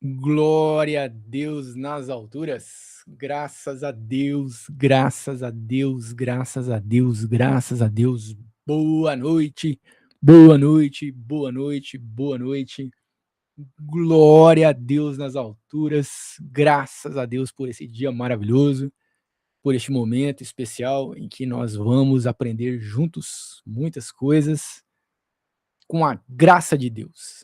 Glória a Deus nas alturas. Graças a Deus, graças a Deus, graças a Deus, graças a Deus. Boa noite, boa noite, boa noite, boa noite. Glória a Deus nas alturas. Graças a Deus por esse dia maravilhoso, por este momento especial em que nós vamos aprender juntos muitas coisas com a graça de Deus.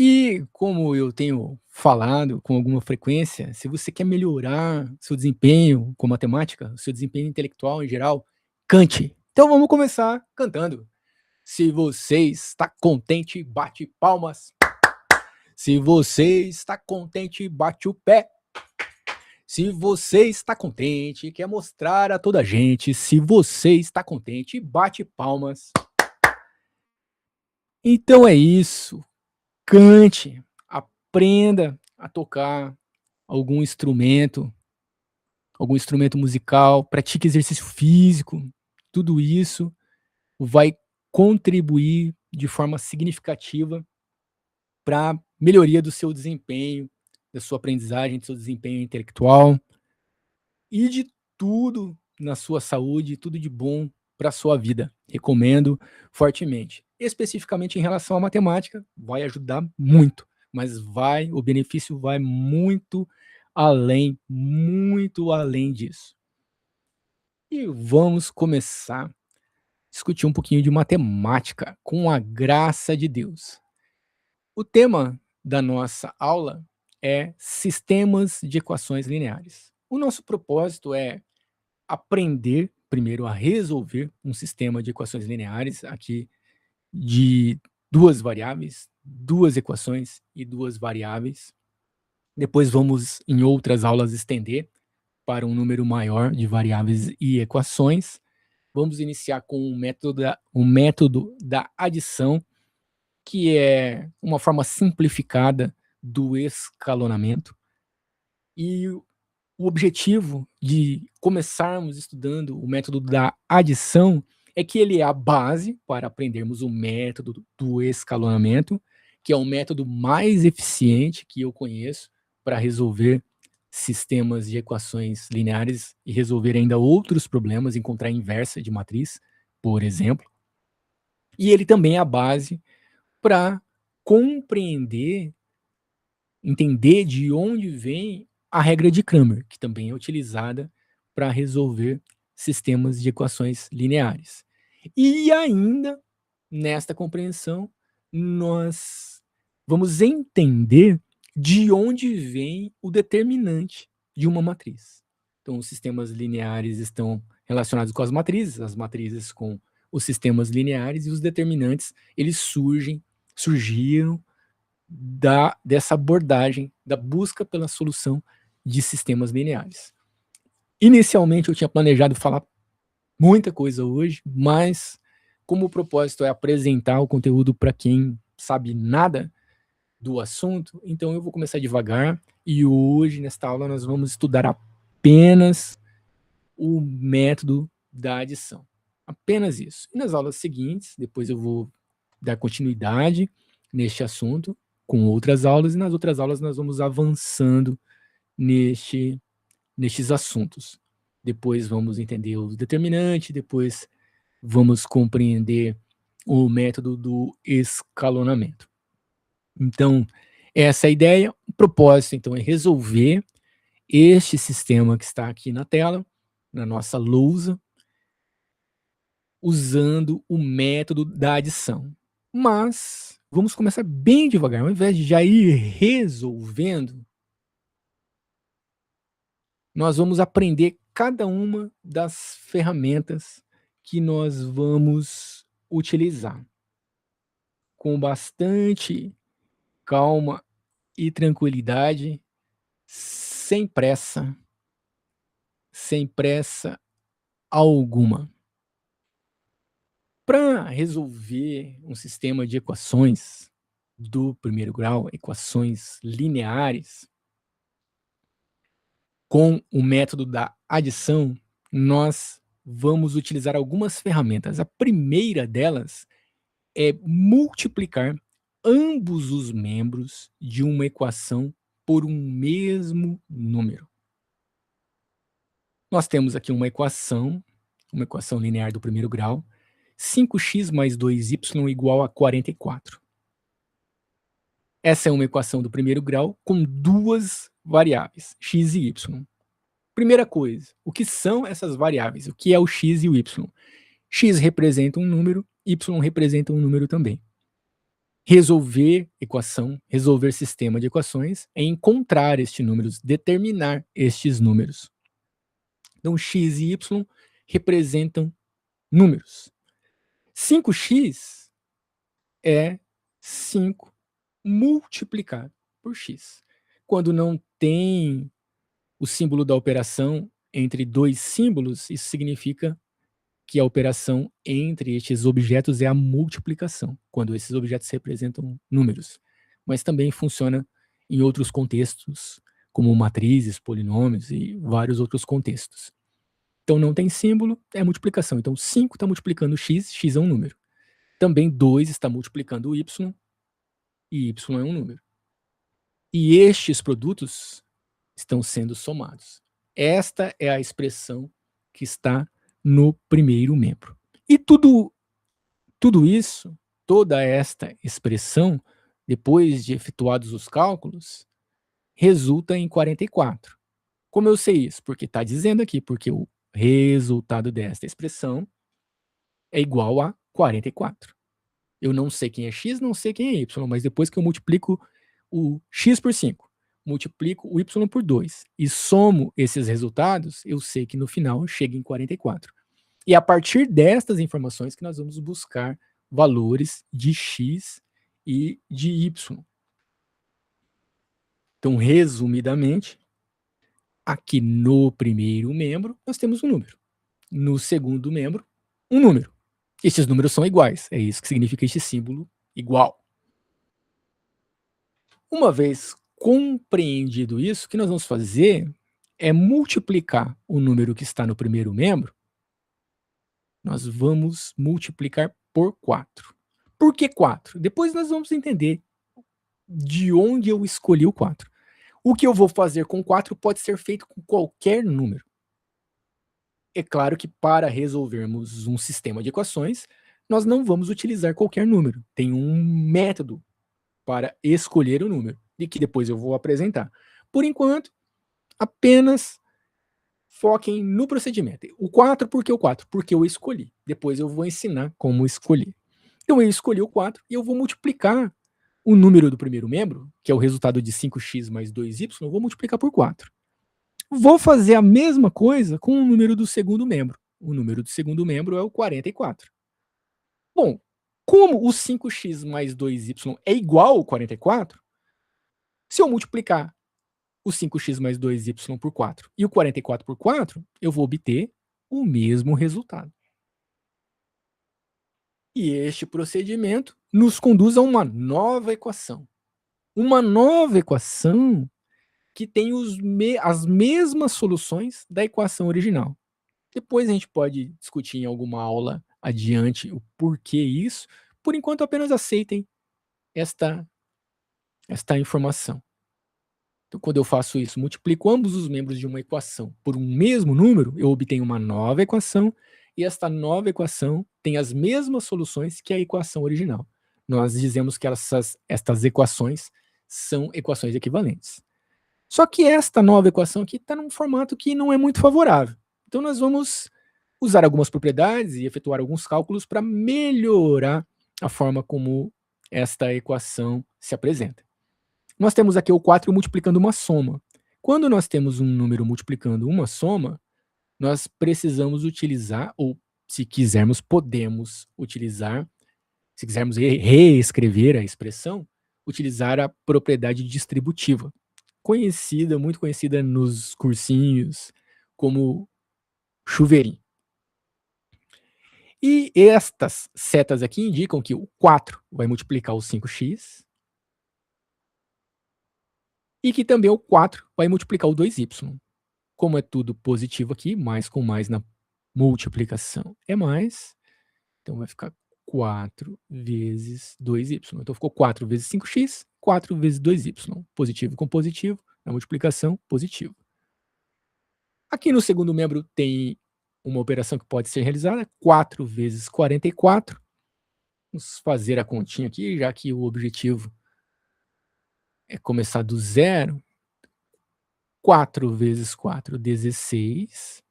E como eu tenho falado com alguma frequência, se você quer melhorar seu desempenho com matemática, seu desempenho intelectual em geral, cante. Então vamos começar cantando. Se você está contente, bate palmas. Se você está contente, bate o pé. Se você está contente, quer mostrar a toda a gente. Se você está contente, bate palmas. Então é isso. Cante, aprenda a tocar algum instrumento musical, pratique exercício físico. Tudo isso vai contribuir de forma significativa para a melhoria do seu desempenho, da sua aprendizagem, do seu desempenho intelectual e de tudo na sua saúde, tudo de bom para a sua vida. Recomendo fortemente. Especificamente em relação à matemática, vai ajudar muito, mas o benefício vai muito além disso. E vamos começar a discutir um pouquinho de matemática, com a graça de Deus. O tema da nossa aula é sistemas de equações lineares. O nosso propósito é aprender primeiro a resolver um sistema de equações lineares aqui de duas variáveis, duas equações e duas variáveis. Depois vamos, em outras aulas, estender para um número maior de variáveis e equações. Vamos iniciar com o método da adição, que é uma forma simplificada do escalonamento. E o objetivo de começarmos estudando o método da adição é que ele é a base para aprendermos o método do escalonamento, que é o método mais eficiente que eu conheço para resolver sistemas de equações lineares e resolver ainda outros problemas, encontrar a inversa de matriz, por exemplo. E ele também é a base para entender de onde vem a regra de Cramer, que também é utilizada para resolver sistemas de equações lineares. E ainda, nesta compreensão, nós vamos entender de onde vem o determinante de uma matriz. Então, os sistemas lineares estão relacionados com as matrizes com os sistemas lineares, e os determinantes, eles surgiram dessa abordagem, da busca pela solução de sistemas lineares. Inicialmente, eu tinha planejado falar muita coisa hoje, mas como o propósito é apresentar o conteúdo para quem sabe nada do assunto, então eu vou começar devagar, e hoje, nesta aula, nós vamos estudar apenas o método da adição. Apenas isso. E nas aulas seguintes, depois eu vou dar continuidade neste assunto, com outras aulas, e nas outras aulas nós vamos avançando nestes assuntos. Depois vamos entender o determinante, depois vamos compreender o método do escalonamento. Então, essa é a ideia. O propósito, então, é resolver este sistema que está aqui na tela, na nossa lousa, usando o método da adição. Mas vamos começar bem devagar, ao invés de já ir resolvendo, nós vamos aprender cada uma das ferramentas que nós vamos utilizar. Com bastante calma e tranquilidade, sem pressa alguma. Para resolver um sistema de equações do primeiro grau, equações lineares, com o método da adição, nós vamos utilizar algumas ferramentas. A primeira delas é multiplicar ambos os membros de uma equação por um mesmo número. Nós temos aqui uma equação linear do primeiro grau, 5x mais 2y igual a 44. Essa é uma equação do primeiro grau com duas variáveis, x e y. Primeira coisa, o que são essas variáveis? O que é o x e o y? X representa um número, y representa um número também. Resolver equação, resolver sistema de equações é encontrar estes números, determinar estes números. Então, x e y representam números. 5x é 5 multiplicado por x. Quando não tem o símbolo da operação entre dois símbolos, isso significa que a operação entre estes objetos é a multiplicação, quando esses objetos representam números. Mas também funciona em outros contextos, como matrizes, polinômios e vários outros contextos. Então não tem símbolo, é multiplicação. Então 5 está multiplicando x, x é um número. Também 2 está multiplicando y, e y é um número. E estes produtos estão sendo somados. Esta é a expressão que está no primeiro membro. E tudo isso, toda esta expressão, depois de efetuados os cálculos, resulta em 44. Como eu sei isso? Porque está dizendo aqui, porque o resultado desta expressão é igual a 44. Eu não sei quem é x, não sei quem é y, mas depois que eu multiplico o x por 5, multiplico o y por 2 e somo esses resultados, eu sei que no final chega em 44. E é a partir destas informações que nós vamos buscar valores de x e de y. Então, resumidamente, aqui no primeiro membro, nós temos um número. No segundo membro, um número. Esses números são iguais. É isso que significa este símbolo igual. Uma vez compreendido isso, o que nós vamos fazer é multiplicar o número que está no primeiro membro. Nós vamos multiplicar por 4. Por que 4? Depois nós vamos entender de onde eu escolhi o 4. O que eu vou fazer com 4 pode ser feito com qualquer número. É claro que para resolvermos um sistema de equações, nós não vamos utilizar qualquer número. Tem um método para escolher o número, e que depois eu vou apresentar. Por enquanto, apenas foquem no procedimento. O 4, por que o 4? Porque eu escolhi. Depois eu vou ensinar como escolher. Então eu escolhi o 4 e eu vou multiplicar o número do primeiro membro, que é o resultado de 5x mais 2y, eu vou multiplicar por 4. Vou fazer a mesma coisa com o número do segundo membro. O número do segundo membro é o 44. Bom, como o 5x mais 2y é igual ao 44, se eu multiplicar o 5x mais 2y por 4 e o 44 por 4, eu vou obter o mesmo resultado. E este procedimento nos conduz a uma nova equação. Uma nova equação que tem as mesmas soluções da equação original. Depois a gente pode discutir em alguma aula adiante o porquê isso. Por enquanto, apenas aceitem esta informação. Então, quando eu faço isso, multiplico ambos os membros de uma equação por um mesmo número, eu obtenho uma nova equação, e esta nova equação tem as mesmas soluções que a equação original. Nós dizemos que estas equações são equações equivalentes. Só que esta nova equação aqui está num formato que não é muito favorável. Então nós vamos usar algumas propriedades e efetuar alguns cálculos para melhorar a forma como esta equação se apresenta. Nós temos aqui o 4 multiplicando uma soma. Quando nós temos um número multiplicando uma soma, nós precisamos utilizar, ou se quisermos, podemos utilizar, se quisermos reescrever a expressão, utilizar a propriedade distributiva, conhecida, muito conhecida nos cursinhos, como chuveirinho. E estas setas aqui indicam que o 4 vai multiplicar o 5x, e que também o 4 vai multiplicar o 2y. Como é tudo positivo aqui, mais com mais na multiplicação é mais, então vai ficar 4 vezes 2y. Então ficou 4 vezes 5x, 4 vezes 2y. Positivo com positivo, na multiplicação, positivo. Aqui no segundo membro tem uma operação que pode ser realizada, 4 vezes 44. Vamos fazer a continha aqui, já que o objetivo é começar do zero. 4 vezes 4, 16.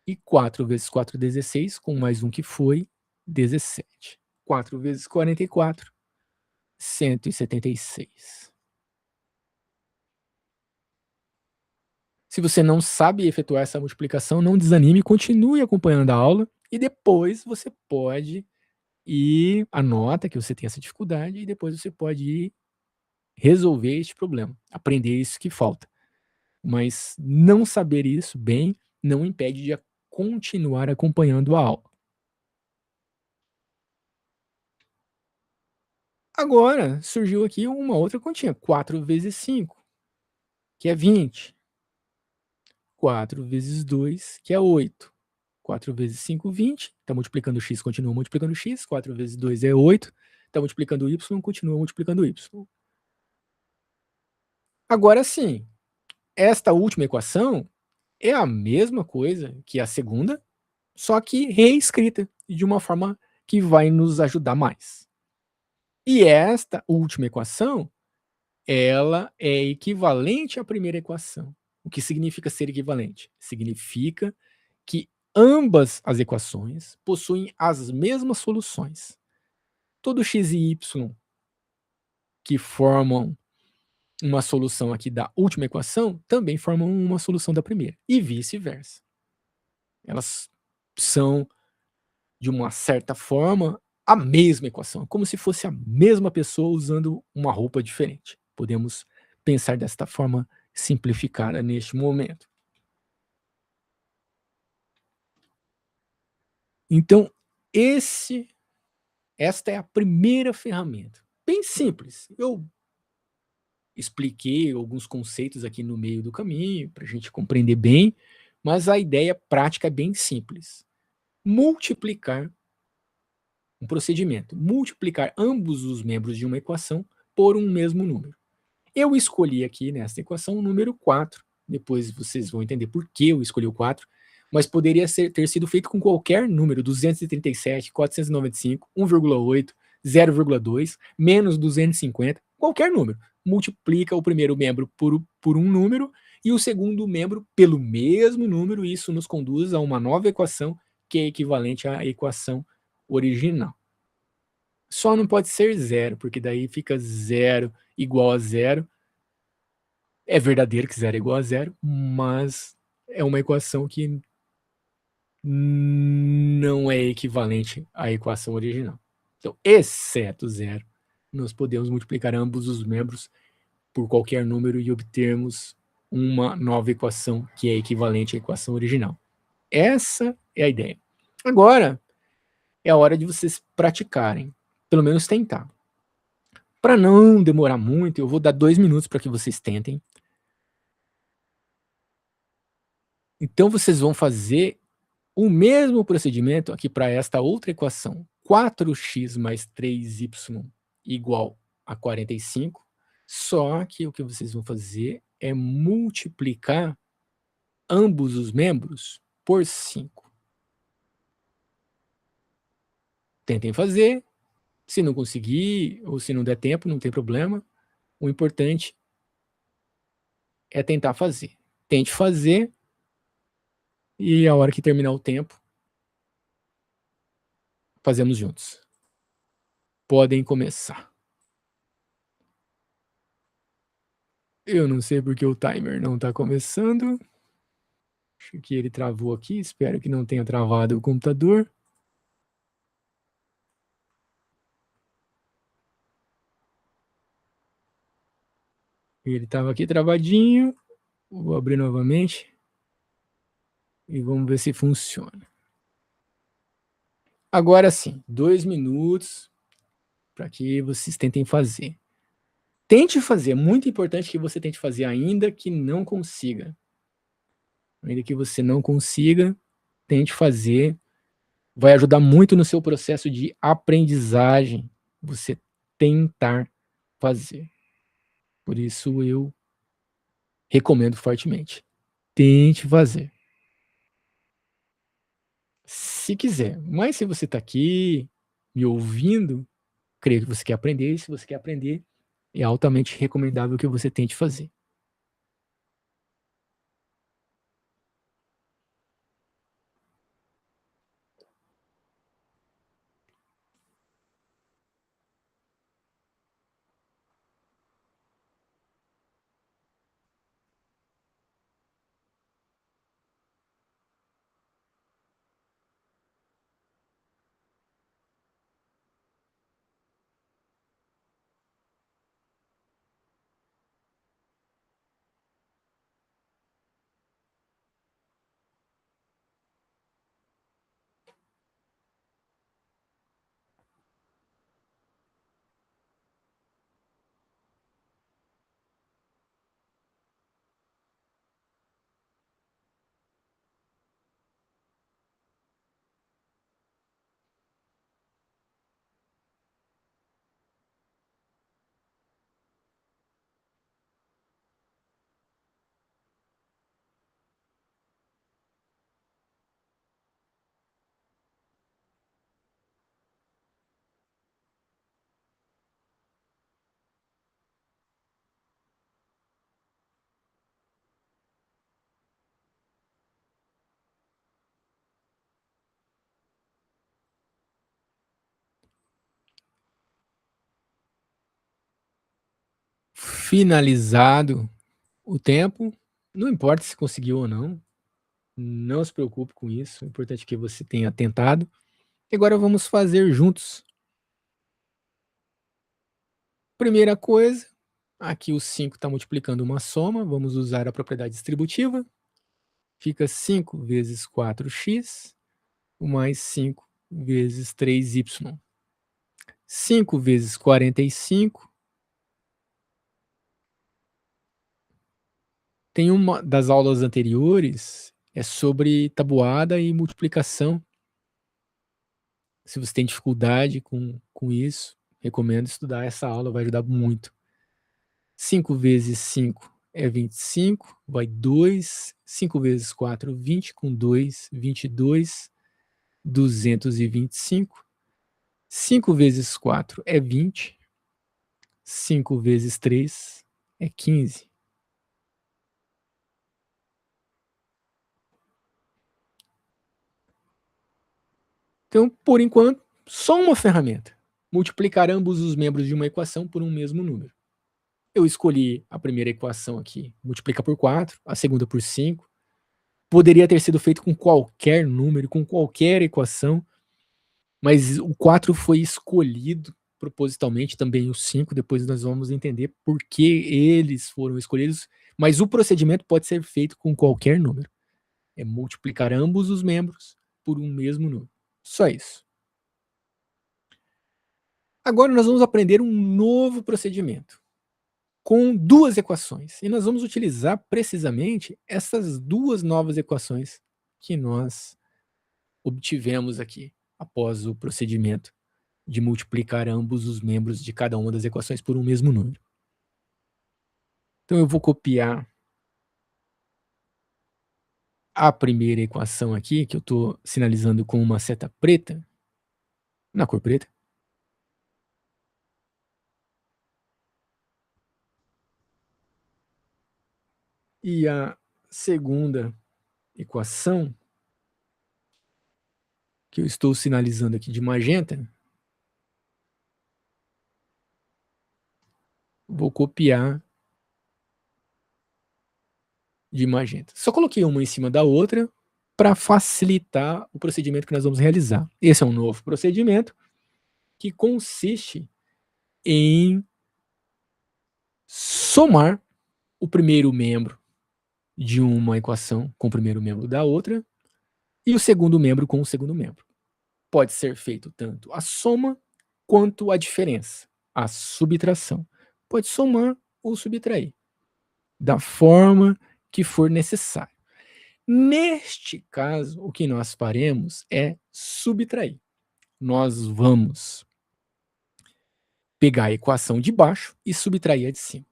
E 4 vezes 4, 16, com mais um que foi 17. 4 vezes 44, 176. Se você não sabe efetuar essa multiplicação, não desanime, continue acompanhando a aula e depois você pode ir, anota que você tem essa dificuldade e depois você pode ir resolver este problema, aprender isso que falta. Mas não saber isso bem não impede de continuar acompanhando a aula. Agora surgiu aqui uma outra continha, 4 vezes 5, que é 20. 4 vezes 2, que é 8. 4 vezes 5, 20. Está multiplicando x, continua multiplicando x. 4 vezes 2 é 8. Está multiplicando y, continua multiplicando y. Agora sim, esta última equação é a mesma coisa que a segunda, só que reescrita de uma forma que vai nos ajudar mais. E esta última equação, ela é equivalente à primeira equação. O que significa ser equivalente? Significa que ambas as equações possuem as mesmas soluções. Todo x e y que formam uma solução aqui da última equação também formam uma solução da primeira, e vice-versa. Elas são, de uma certa forma, a mesma equação, como se fosse a mesma pessoa usando uma roupa diferente. Podemos pensar desta forma simplificada neste momento. Então, esta é a primeira ferramenta. Bem simples. Eu expliquei alguns conceitos aqui no meio do caminho, para a gente compreender bem, mas a ideia prática é bem simples. Multiplicar um procedimento, multiplicar ambos os membros de uma equação por um mesmo número. Eu escolhi aqui nessa equação o número 4, depois vocês vão entender por que eu escolhi o 4, mas poderia ter sido feito com qualquer número, 237, 495, 1,8, 0,2, menos 250, qualquer número. Multiplica o primeiro membro por um número e o segundo membro pelo mesmo número, e isso nos conduz a uma nova equação que é equivalente à equação original. Só não pode ser zero, porque daí fica zero igual a zero. É verdadeiro que zero é igual a zero, mas é uma equação que não é equivalente à equação original. Então, exceto zero, nós podemos multiplicar ambos os membros por qualquer número e obtermos uma nova equação que é equivalente à equação original. Essa é a ideia. Agora, é a hora de vocês praticarem, pelo menos tentar. Para não demorar muito, eu vou dar 2 minutos para que vocês tentem. Então, vocês vão fazer o mesmo procedimento aqui para esta outra equação. 4x mais 3y igual a 45, só que o que vocês vão fazer é multiplicar ambos os membros por 5. Tentem fazer. Se não conseguir, ou se não der tempo, não tem problema. O importante é tentar fazer. Tente fazer, e a hora que terminar o tempo, fazemos juntos. Podem começar. Eu não sei porque o timer não está começando. Acho que ele travou aqui. Espero que não tenha travado o computador. Ele estava aqui travadinho. Vou abrir novamente. E vamos ver se funciona. Agora sim, 2 minutos para que vocês tentem fazer. Tente fazer, é muito importante que você tente fazer, ainda que não consiga. Ainda que você não consiga, tente fazer. Vai ajudar muito no seu processo de aprendizagem, você tentar fazer. Por isso eu recomendo fortemente. Tente fazer. Se quiser. Mas se você está aqui me ouvindo, creio que você quer aprender. E se você quer aprender, é altamente recomendável que você tente fazer. Finalizado o tempo, não importa se conseguiu ou não, não se preocupe com isso, o importante é que você tenha tentado. E agora vamos fazer juntos. Primeira coisa, aqui o 5 está multiplicando uma soma, vamos usar a propriedade distributiva. Fica 5 vezes 4x, mais 5 vezes 3y. 5 vezes 45. Tem uma das aulas anteriores, é sobre tabuada e multiplicação. Se você tem dificuldade com isso, recomendo estudar essa aula, vai ajudar muito. 5 vezes 5 é 25, vai 2. 5 vezes 4, 20, com 2, 22, 225. 5 vezes 4 é 20. 5 vezes 3 é 15. Então, por enquanto, só uma ferramenta. Multiplicar ambos os membros de uma equação por um mesmo número. Eu escolhi a primeira equação aqui, multiplica por 4, a segunda por 5. Poderia ter sido feito com qualquer número, com qualquer equação, mas o 4 foi escolhido propositalmente, também o 5, depois nós vamos entender por que eles foram escolhidos, mas o procedimento pode ser feito com qualquer número. É multiplicar ambos os membros por um mesmo número. Só isso. Agora nós vamos aprender um novo procedimento com duas equações. E nós vamos utilizar precisamente essas duas novas equações que nós obtivemos aqui após o procedimento de multiplicar ambos os membros de cada uma das equações por um mesmo número. Então eu vou copiar a primeira equação aqui, que eu estou sinalizando com uma seta preta, na cor preta. E a segunda equação, que eu estou sinalizando aqui de magenta, vou copiar de magenta. Só coloquei uma em cima da outra para facilitar o procedimento que nós vamos realizar. Esse é um novo procedimento que consiste em somar o primeiro membro de uma equação com o primeiro membro da outra e o segundo membro com o segundo membro. Pode ser feito tanto a soma quanto a diferença, a subtração. Pode somar ou subtrair, da forma que for necessário. Neste caso, o que nós faremos é subtrair. Nós vamos pegar a equação de baixo e subtrair a de cima,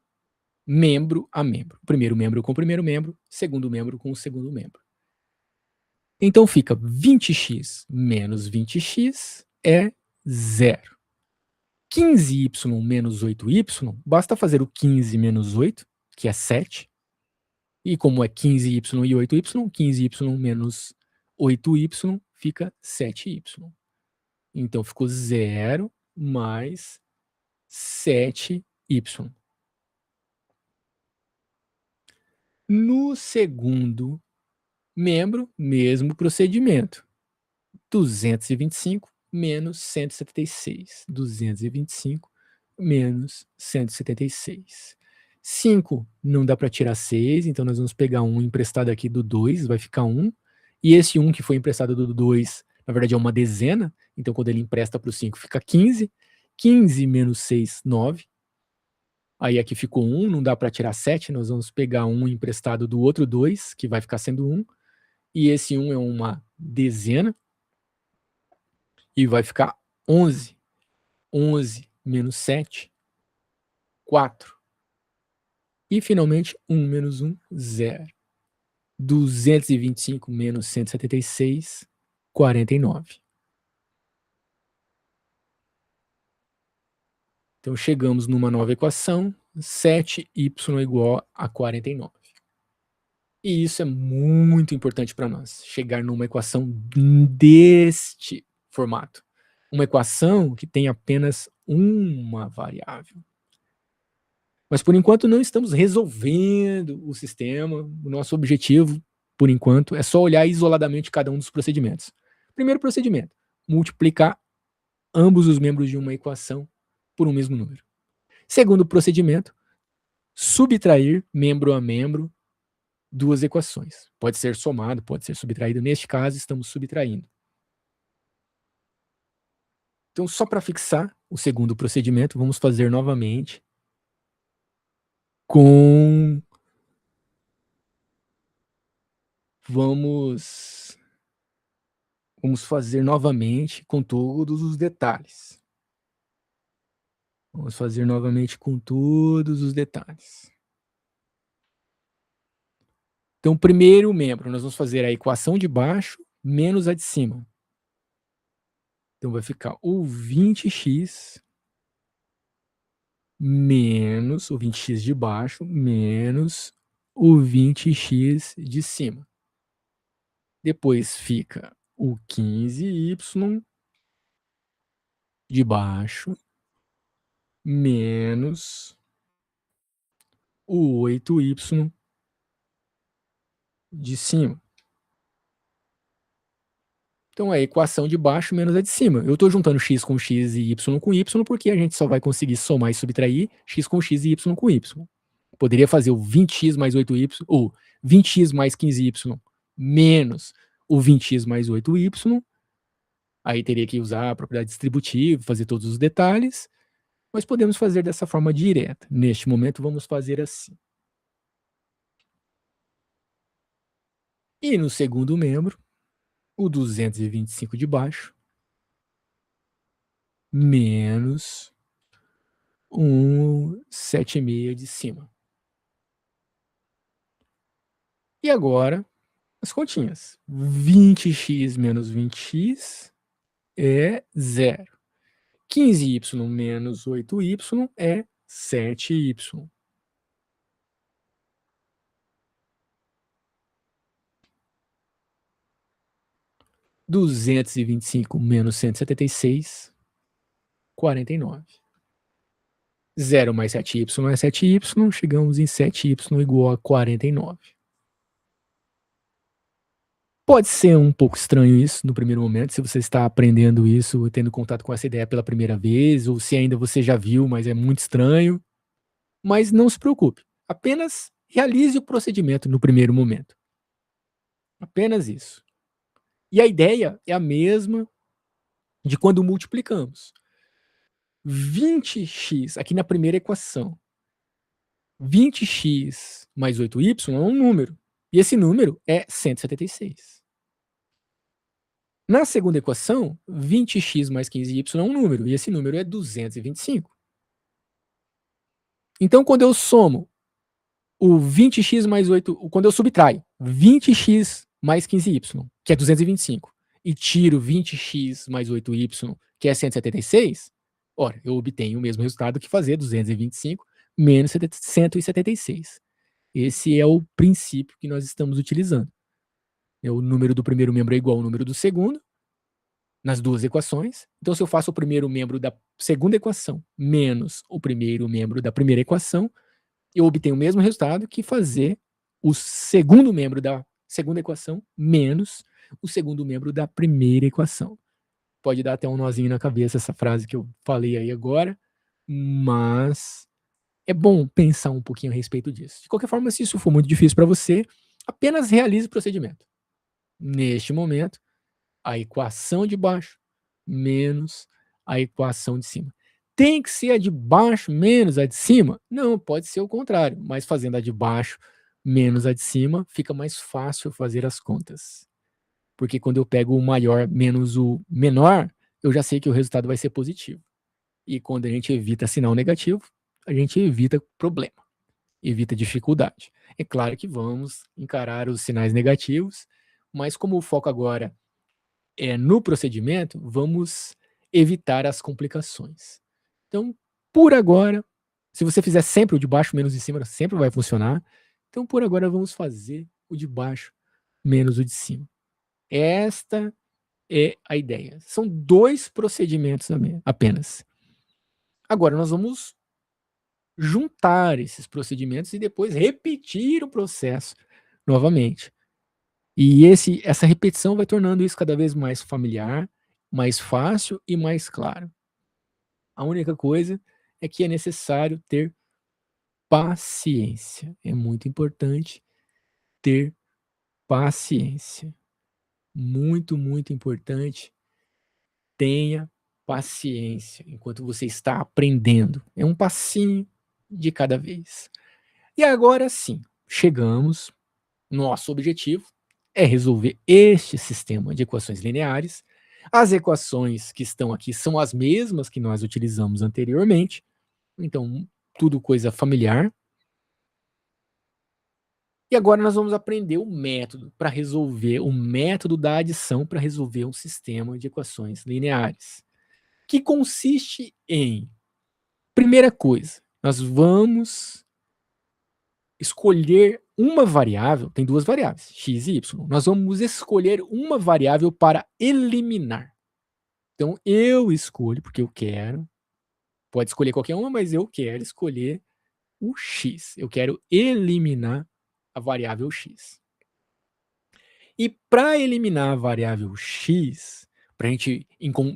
membro a membro. Primeiro membro com o primeiro membro, segundo membro com o segundo membro. Então fica 20x menos 20x é 0. 15y menos 8y, basta fazer o 15 menos 8, que é 7. E como é 15y e 8y, 15y menos 8y fica 7y. Então ficou 0 mais 7y. No segundo membro, mesmo procedimento. 225 menos 176. 225 menos 176. 5 não dá para tirar 6, então nós vamos pegar um emprestado aqui do 2, vai ficar 1. E esse 1 que foi emprestado do 2, na verdade é uma dezena, então quando ele empresta para o 5 fica 15. 15 menos 6, 9. Aí aqui ficou 1, não dá para tirar 7, nós vamos pegar um emprestado do outro 2, que vai ficar sendo 1. E esse 1 é uma dezena, e vai ficar 11. 11 menos 7, 4. E finalmente 1 menos 1, 0. 225 menos 176, 49. Então chegamos numa nova equação, 7y igual a 49. E isso é muito importante para nós, chegar numa equação deste formato. Uma equação que tem apenas uma variável. Mas por enquanto não estamos resolvendo o sistema. O nosso objetivo, por enquanto, é só olhar isoladamente cada um dos procedimentos. Primeiro procedimento, multiplicar ambos os membros de uma equação por um mesmo número. Segundo procedimento, subtrair membro a membro duas equações. Pode ser somado, pode ser subtraído. Neste caso, estamos subtraindo. Então, só para fixar o segundo procedimento, vamos fazer novamente com... Vamos fazer novamente com todos os detalhes. Vamos fazer novamente com todos os detalhes. Então, primeiro membro, nós vamos fazer a equação de baixo menos a de cima. Então, vai ficar o 20x menos o 20x de baixo menos o 20x de cima. Depois fica o 15y de baixo menos o 8y de cima. Então é a equação de baixo menos a de cima. Eu estou juntando x com x e y com y porque a gente só vai conseguir somar e subtrair x com x e y com y. Poderia fazer o 20x mais 8y, ou 20x mais 15y menos o 20x mais 8y. Aí teria que usar a propriedade distributiva, fazer todos os detalhes. Mas podemos fazer dessa forma direta. Neste momento, vamos fazer assim. E no segundo membro, o 225 de baixo menos um 7,5 de cima. E agora, as continhas. 20x menos 20x é 0. 15y menos 8y é 7y. (225 menos 176, 49). 0 mais 7y é 7y, chegamos em 7y igual a 49. Pode ser um pouco estranho isso no primeiro momento, se você está aprendendo isso, tendo contato com essa ideia pela primeira vez, ou se ainda você já viu, mas é muito estranho. Mas não se preocupe, apenas realize o procedimento no primeiro momento. Apenas isso. E a ideia é a mesma de quando multiplicamos. 20x, aqui na primeira equação, 20x mais 8y é um número, e esse número é 176. Na segunda equação, 20x mais 15y é um número, e esse número é 225. Então, quando eu somo o 20x mais 8, quando eu subtraio 20x mais 15y, que é 225, e tiro 20x mais 8y, que é 176, ora, eu obtenho o mesmo resultado que fazer 225 menos 176. Esse é o princípio que nós estamos utilizando. O número do primeiro membro é igual ao número do segundo, nas duas equações. Então, se eu faço o primeiro membro da segunda equação menos o primeiro membro da primeira equação, eu obtenho o mesmo resultado que fazer o segundo membro da segunda equação menos o segundo membro da primeira equação. Pode dar até um nozinho na cabeça essa frase que eu falei aí agora, mas é bom pensar um pouquinho a respeito disso. De qualquer forma, se isso for muito difícil para você, apenas realize o procedimento. Neste momento, a equação de baixo menos a equação de cima. Tem que ser a de baixo menos a de cima? Não, pode ser o contrário, mas fazendo a de baixo menos a de cima, fica mais fácil fazer as contas. Porque quando eu pego o maior menos o menor, eu já sei que o resultado vai ser positivo. E quando a gente evita sinal negativo, a gente evita problema, evita dificuldade. É claro que vamos encarar os sinais negativos, mas como o foco agora no procedimento, vamos evitar as complicações. Então, por agora, se você fizer sempre o de baixo menos de cima, sempre vai funcionar. Então, por agora, vamos fazer o de baixo menos o de cima. Esta é a ideia. São dois procedimentos apenas. Agora, nós vamos juntar esses procedimentos e depois repetir o processo novamente. E essa repetição vai tornando isso cada vez mais familiar, mais fácil e mais claro. A única coisa é que é necessário ter paciência. É muito importante ter paciência. Muito, muito importante. Tenha paciência enquanto você está aprendendo. É um passinho de cada vez. E agora sim, chegamos. Nosso objetivo é resolver este sistema de equações lineares. As equações que estão aqui são as mesmas que nós utilizamos anteriormente, então tudo coisa familiar. E agora nós vamos aprender o método para resolver, o método da adição para resolver um sistema de equações lineares, que consiste em, primeira coisa, nós vamos escolher uma variável, tem duas variáveis, x e y. Nós vamos escolher uma variável para eliminar. Então, eu escolho, porque eu quero, pode escolher qualquer uma, mas eu quero escolher o x. Eu quero eliminar a variável x. E para eliminar a variável x, para a gente.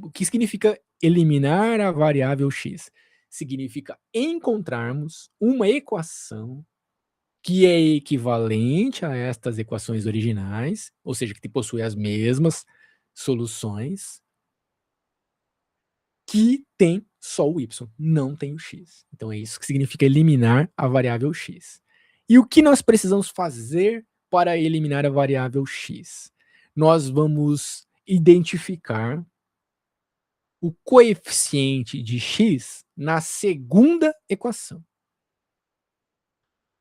O que significa eliminar a variável x? Significa encontrarmos uma equação que é equivalente a estas equações originais, ou seja, que possui as mesmas soluções, que tem só o y, não tem o x. Então é isso que significa eliminar a variável x. E o que nós precisamos fazer para eliminar a variável x? Nós vamos identificar o coeficiente de x na segunda equação.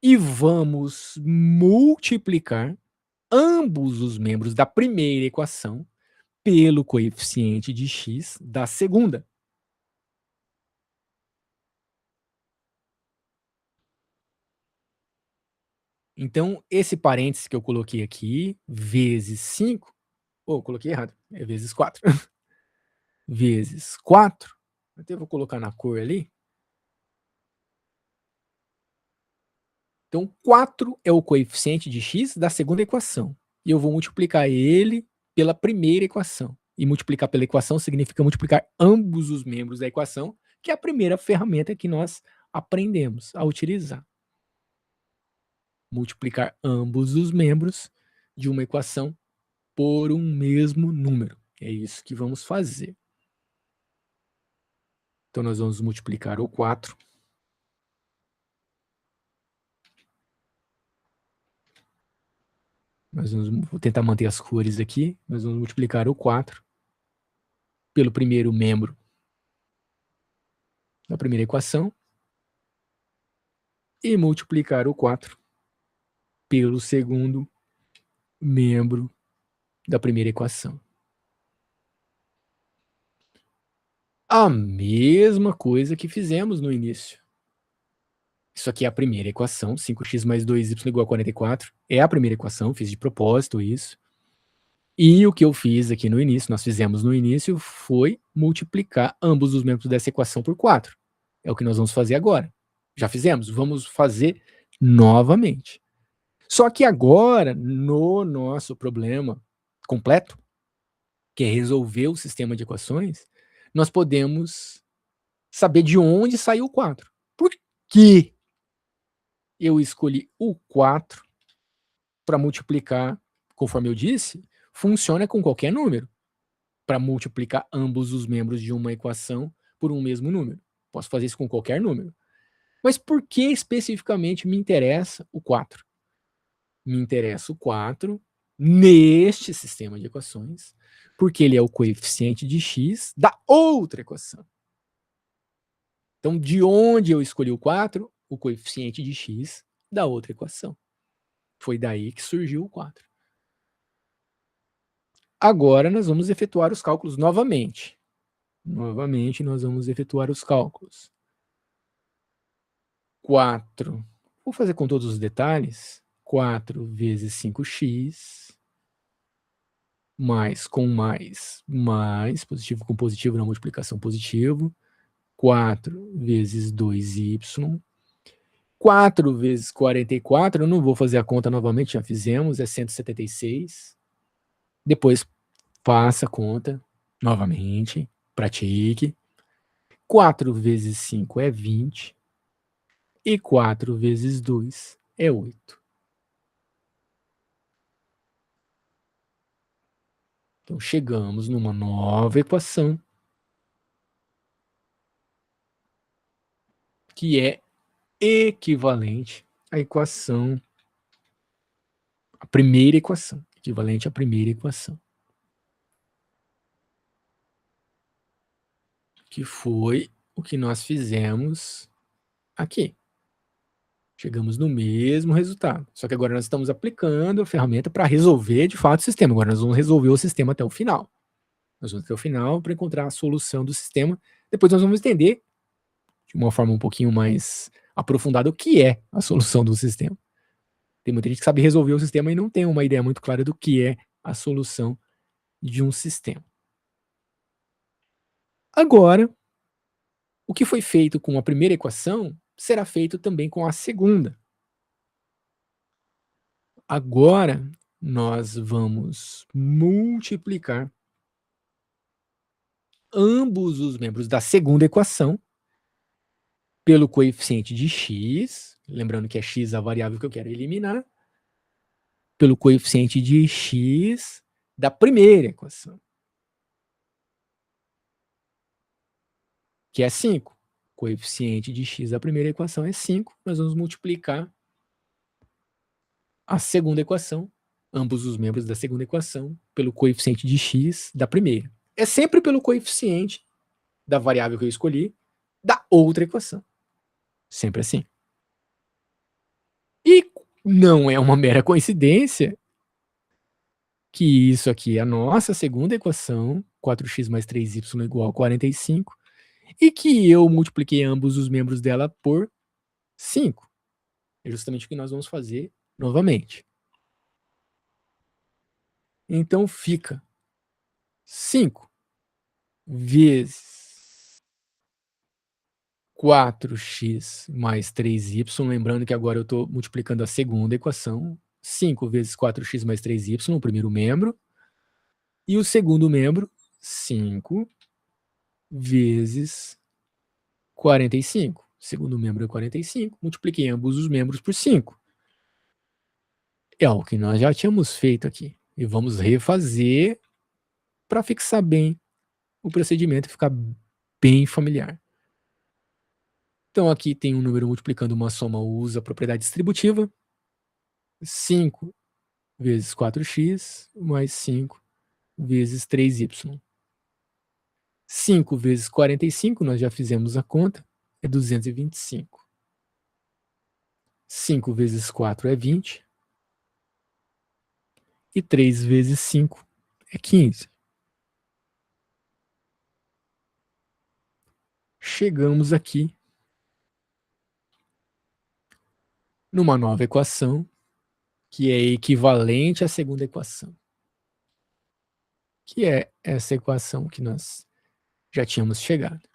E vamos multiplicar ambos os membros da primeira equação pelo coeficiente de x da segunda. Então, esse parênteses que eu coloquei aqui, vezes 5, coloquei errado, é vezes 4. Vezes 4, até vou colocar na cor ali. Então, 4 é o coeficiente de x da segunda equação. E eu vou multiplicar ele pela primeira equação. E multiplicar pela equação significa multiplicar ambos os membros da equação, que é a primeira ferramenta que nós aprendemos a utilizar. Multiplicar ambos os membros de uma equação por um mesmo número. É isso que vamos fazer. Então, nós vamos multiplicar o 4 . Vou tentar manter as cores aqui. Nós vamos multiplicar o 4 pelo primeiro membro da primeira equação e multiplicar o 4 pelo segundo membro da primeira equação. A mesma coisa que fizemos no início. Isso aqui é a primeira equação, 5x mais 2y igual a 44. É a primeira equação, fiz de propósito isso. E o que eu fiz aqui no início, nós fizemos no início, foi multiplicar ambos os membros dessa equação por 4. É o que nós vamos fazer agora. Já fizemos, vamos fazer novamente. Só que agora, no nosso problema completo, que é resolver o sistema de equações, nós podemos saber de onde saiu o 4. Por que eu escolhi o 4 para multiplicar, conforme eu disse, funciona com qualquer número, para multiplicar ambos os membros de uma equação por um mesmo número. Posso fazer isso com qualquer número. Mas por que especificamente me interessa o 4? Me interessa o 4 neste sistema de equações, porque ele é o coeficiente de x da outra equação. Então, de onde eu escolhi o 4? O coeficiente de x da outra equação. Foi daí que surgiu o 4. Agora nós vamos efetuar os cálculos novamente. Novamente nós vamos efetuar os cálculos. 4, vou fazer com todos os detalhes, 4 vezes 5x, mais com mais, positivo com positivo na multiplicação positivo, 4 vezes 2y, 4 vezes 44, eu não vou fazer a conta novamente, já fizemos, é 176. Depois faça a conta novamente, pratique. 4 vezes 5 é 20. E 4 vezes 2 é 8. Então, chegamos numa nova equação que é equivalente à equação, à primeira equação, equivalente à primeira equação, que foi o que nós fizemos aqui. Chegamos no mesmo resultado, só que agora nós estamos aplicando a ferramenta para resolver de fato o sistema. Agora nós vamos resolver o sistema até o final. Nós vamos até o final para encontrar a solução do sistema. Depois nós vamos entender de uma forma um pouquinho mais aprofundada o que é a solução do sistema. Tem muita gente que sabe resolver o sistema e não tem uma ideia muito clara do que é a solução de um sistema. Agora, o que foi feito com a primeira equação será feito também com a segunda. Agora, nós vamos multiplicar ambos os membros da segunda equação pelo coeficiente de x, lembrando que é x a variável que eu quero eliminar, pelo coeficiente de x da primeira equação, que é 5. Coeficiente de x da primeira equação é 5. Nós vamos multiplicar a segunda equação, ambos os membros da segunda equação, pelo coeficiente de x da primeira. É sempre pelo coeficiente da variável que eu escolhi da outra equação. Sempre assim. E não é uma mera coincidência que isso aqui é a nossa segunda equação, 4x mais 3y igual a 45, e que eu multipliquei ambos os membros dela por 5. É justamente o que nós vamos fazer novamente. Então fica 5 vezes 4x mais 3y, lembrando que agora eu estou multiplicando a segunda equação, 5 vezes 4x mais 3y, o primeiro membro, e o segundo membro, 5 vezes 45. O segundo membro é 45, multipliquei ambos os membros por 5. É o que nós já tínhamos feito aqui. E vamos refazer para fixar bem o procedimento e ficar bem familiar. Então, aqui tem um número multiplicando uma soma, usa a propriedade distributiva. 5 vezes 4x mais 5 vezes 3y. 5 vezes 45, nós já fizemos a conta, é 225. 5 vezes 4 é 20. E 3 vezes 5 é 15. Chegamos aqui numa nova equação, que é equivalente à segunda equação, que é essa equação que nós já tínhamos chegado.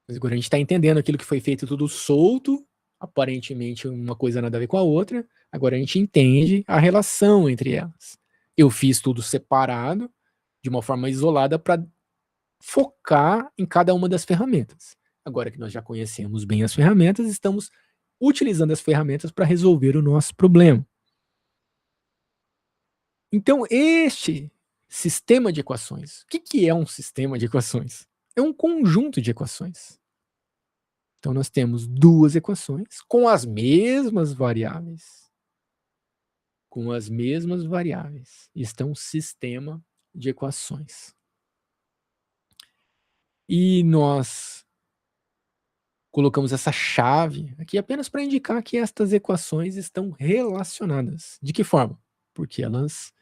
Mas agora a gente está entendendo aquilo que foi feito tudo solto, aparentemente uma coisa nada a ver com a outra, agora a gente entende a relação entre elas. Eu fiz tudo separado, de uma forma isolada, para focar em cada uma das ferramentas. Agora que nós já conhecemos bem as ferramentas, estamos utilizando as ferramentas para resolver o nosso problema. Então, este sistema de equações, o que é um sistema de equações? É um conjunto de equações. Então, nós temos duas equações com as mesmas variáveis. Com as mesmas variáveis. Isto é um sistema de equações. E nós colocamos essa chave aqui apenas para indicar que estas equações estão relacionadas. De que forma? Porque elas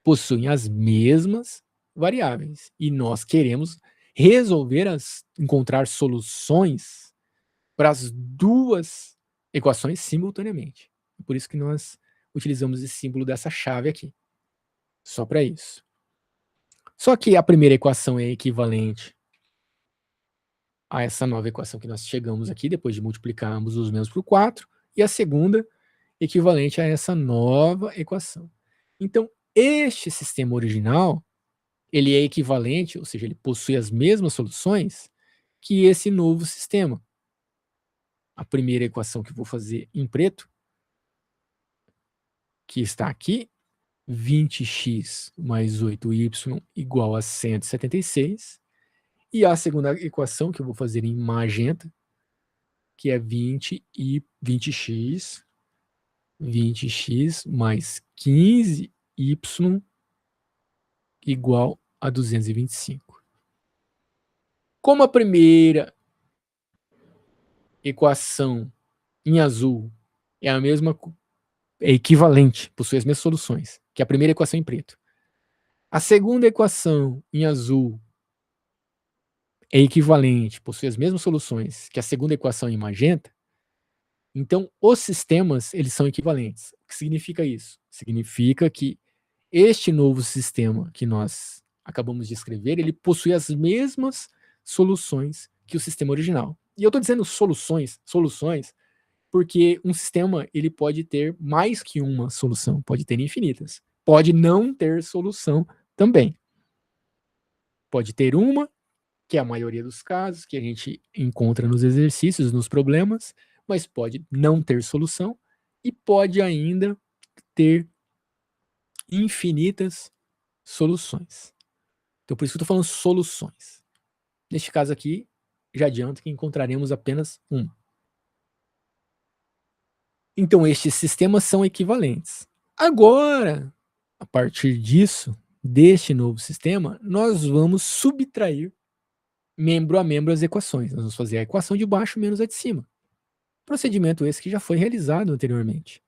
possuem as mesmas variáveis e nós queremos encontrar soluções para as duas equações simultaneamente. Por isso que nós utilizamos esse símbolo dessa chave aqui. Só para isso. Só que a primeira equação é equivalente a essa nova equação que nós chegamos aqui, depois de multiplicarmos os mesmos por 4, e a segunda equivalente a essa nova equação. Então, este sistema original, ele é equivalente, ou seja, ele possui as mesmas soluções que esse novo sistema. A primeira equação que eu vou fazer em preto, que está aqui, 20x mais 8y igual a 176. E a segunda equação que eu vou fazer em magenta, que é 20x mais 15y igual a 225. Como a primeira equação em azul é a mesma, é equivalente, possui as mesmas soluções que a primeira equação em preto. A segunda equação em azul é equivalente, possui as mesmas soluções que a segunda equação em magenta. Então, os sistemas, eles são equivalentes. O que significa isso? Significa que este novo sistema que nós acabamos de escrever, ele possui as mesmas soluções que o sistema original. E eu estou dizendo soluções, porque um sistema, ele pode ter mais que uma solução, pode ter infinitas. Pode não ter solução também. Pode ter uma, que é a maioria dos casos, que a gente encontra nos exercícios, nos problemas, mas pode não ter solução e pode ainda ter infinitas soluções. Então, por isso que eu estou falando soluções. Neste caso aqui, já adianto que encontraremos apenas uma. Então, estes sistemas são equivalentes. Agora, a partir disso, deste novo sistema, nós vamos subtrair membro a membro as equações. Nós vamos fazer a equação de baixo menos a de cima. Procedimento esse que já foi realizado anteriormente.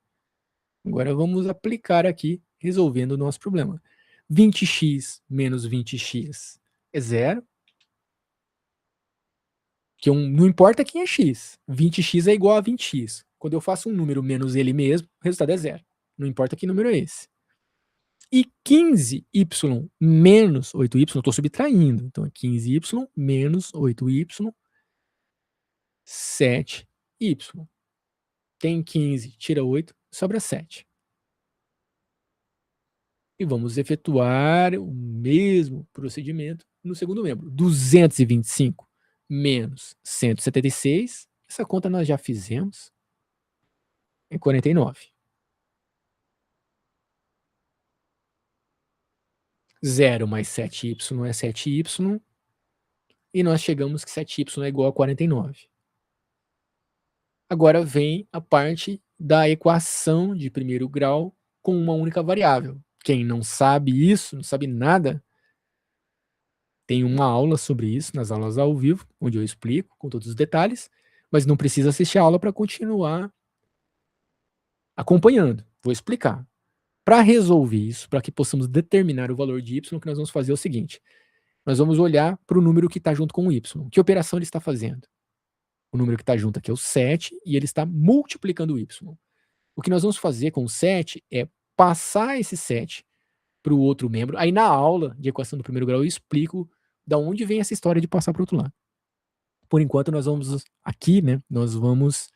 Agora vamos aplicar aqui, resolvendo o nosso problema. 20x menos 20x é zero. Que não importa quem é x. 20x é igual a 20x. Quando eu faço um número menos ele mesmo, o resultado é zero. Não importa que número é esse. E 15y menos 8y, eu estou subtraindo. Então é 15y menos 8y, 7y. Tem 15, tira 8, sobra 7. E vamos efetuar o mesmo procedimento no segundo membro. 225 menos 176, essa conta nós já fizemos, é 49. 0 mais 7y é 7y, e nós chegamos que 7y é igual a 49. Agora vem a parte da equação de primeiro grau com uma única variável. Quem não sabe isso, não sabe nada, tem uma aula sobre isso nas aulas ao vivo, onde eu explico com todos os detalhes, mas não precisa assistir a aula para continuar acompanhando. Vou explicar. Para resolver isso, para que possamos determinar o valor de y, o que nós vamos fazer é o seguinte: nós vamos olhar para o número que está junto com o y. Que operação ele está fazendo? O número que está junto aqui é o 7 e ele está multiplicando o y. O que nós vamos fazer com o 7 é passar esse 7 para o outro membro. Aí na aula de equação do primeiro grau eu explico da onde vem essa história de passar para o outro lado. Por enquanto nós vamos aqui, né, nós vamos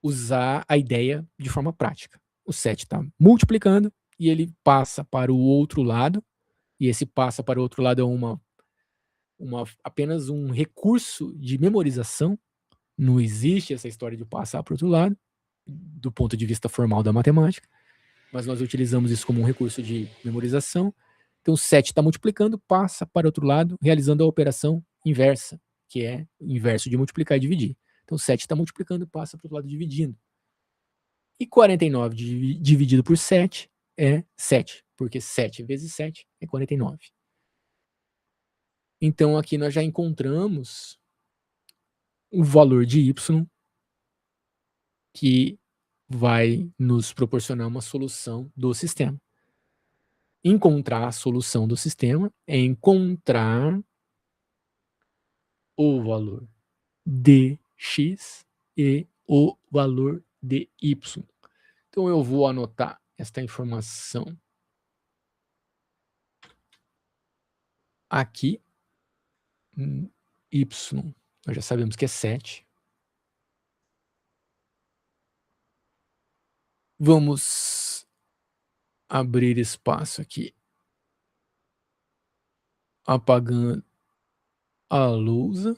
usar a ideia de forma prática. O 7 está multiplicando e ele passa para o outro lado, e esse passa para o outro lado é apenas um recurso de memorização. Não existe essa história de passar para o outro lado, do ponto de vista formal da matemática, mas nós utilizamos isso como um recurso de memorização. Então, o 7 está multiplicando, passa para o outro lado, realizando a operação inversa, que é o inverso de multiplicar e dividir. Então, 7 está multiplicando, passa para o outro lado dividindo. E 49 dividido por 7 é 7, porque 7 vezes 7 é 49. Então, aqui nós já encontramos o valor de y que vai nos proporcionar uma solução do sistema. Encontrar a solução do sistema é encontrar o valor de x e o valor de y. Então, eu vou anotar esta informação aqui. Y, nós já sabemos que é 7. Vamos abrir espaço aqui, apagando a lousa.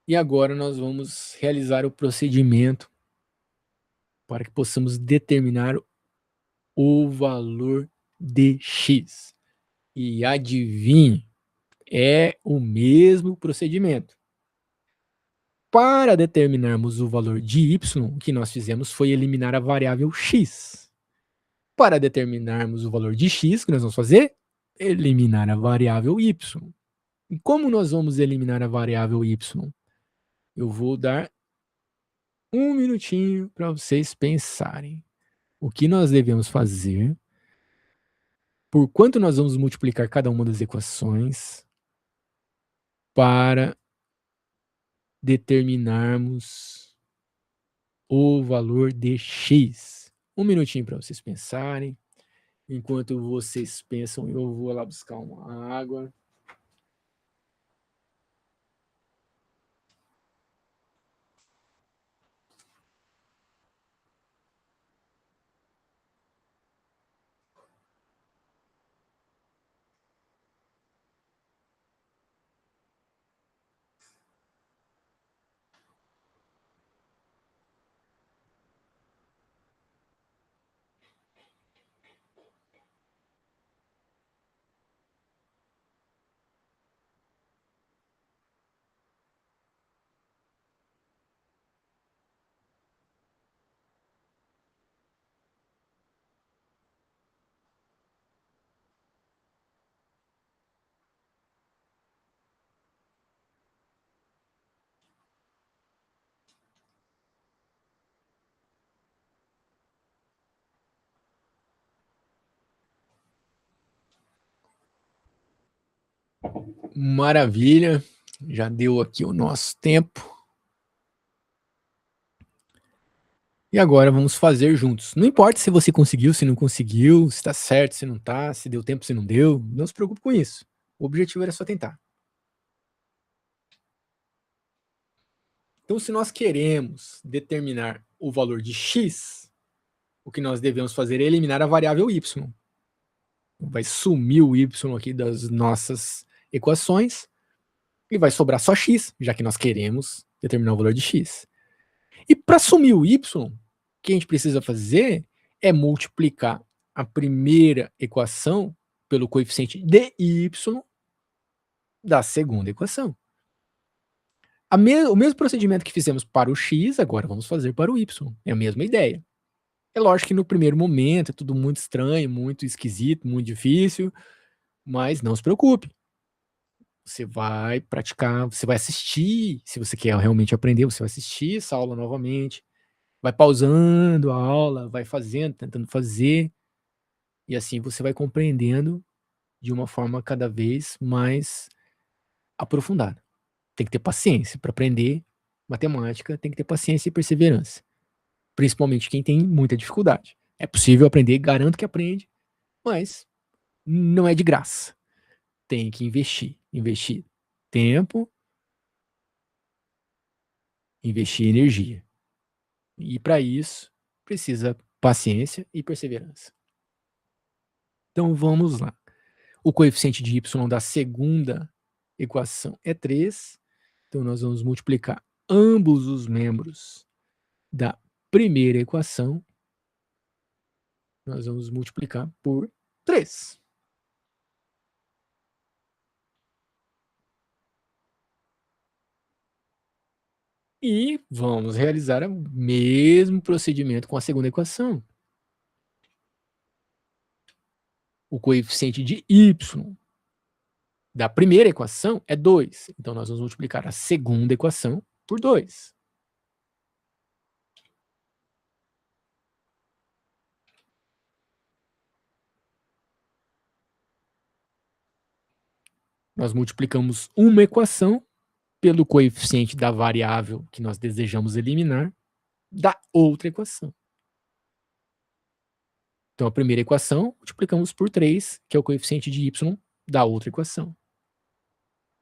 E agora nós vamos realizar o procedimento para que possamos determinar o valor de x. E adivinhe, é o mesmo procedimento. Para determinarmos o valor de y, o que nós fizemos foi eliminar a variável x. Para determinarmos o valor de x, o que nós vamos fazer? Eliminar a variável y. E como nós vamos eliminar a variável y? Eu vou dar um minutinho para vocês pensarem. O que nós devemos fazer? Por quanto nós vamos multiplicar cada uma das equações para determinarmos o valor de x? Um minutinho para vocês pensarem. Enquanto vocês pensam, eu vou lá buscar uma água. Maravilha, já deu aqui o nosso tempo. E agora vamos fazer juntos. Não importa se você conseguiu, se não conseguiu, se está certo, se não está, se deu tempo, se não deu, não se preocupe com isso. O objetivo era só tentar. Então, se nós queremos determinar o valor de x, o que nós devemos fazer é eliminar a variável y. Vai sumir o y aqui das nossas equações e vai sobrar só x, já que nós queremos determinar o valor de x. E para sumir o y, o que a gente precisa fazer é multiplicar a primeira equação pelo coeficiente de y da segunda equação. O mesmo procedimento que fizemos para o x, agora vamos fazer para o y. É a mesma ideia. É lógico que no primeiro momento é tudo muito estranho, muito esquisito, muito difícil, mas não se preocupe. Você vai praticar, você vai assistir, se você quer realmente aprender, você vai assistir essa aula novamente, vai pausando a aula, vai fazendo, tentando fazer, e assim você vai compreendendo de uma forma cada vez mais aprofundada. Tem que ter paciência para aprender matemática, tem que ter paciência e perseverança, principalmente quem tem muita dificuldade. É possível aprender, garanto que aprende, mas não é de graça. Tem que investir tempo, investir energia. E para isso precisa paciência e perseverança. Então vamos lá. O coeficiente de y da segunda equação é 3. Então nós vamos multiplicar ambos os membros da primeira equação. Nós vamos multiplicar por 3. E vamos realizar o mesmo procedimento com a segunda equação. O coeficiente de y da primeira equação é 2. Então, nós vamos multiplicar a segunda equação por 2. Nós multiplicamos uma equação pelo coeficiente da variável que nós desejamos eliminar da outra equação. Então, a primeira equação multiplicamos por 3, que é o coeficiente de y da outra equação.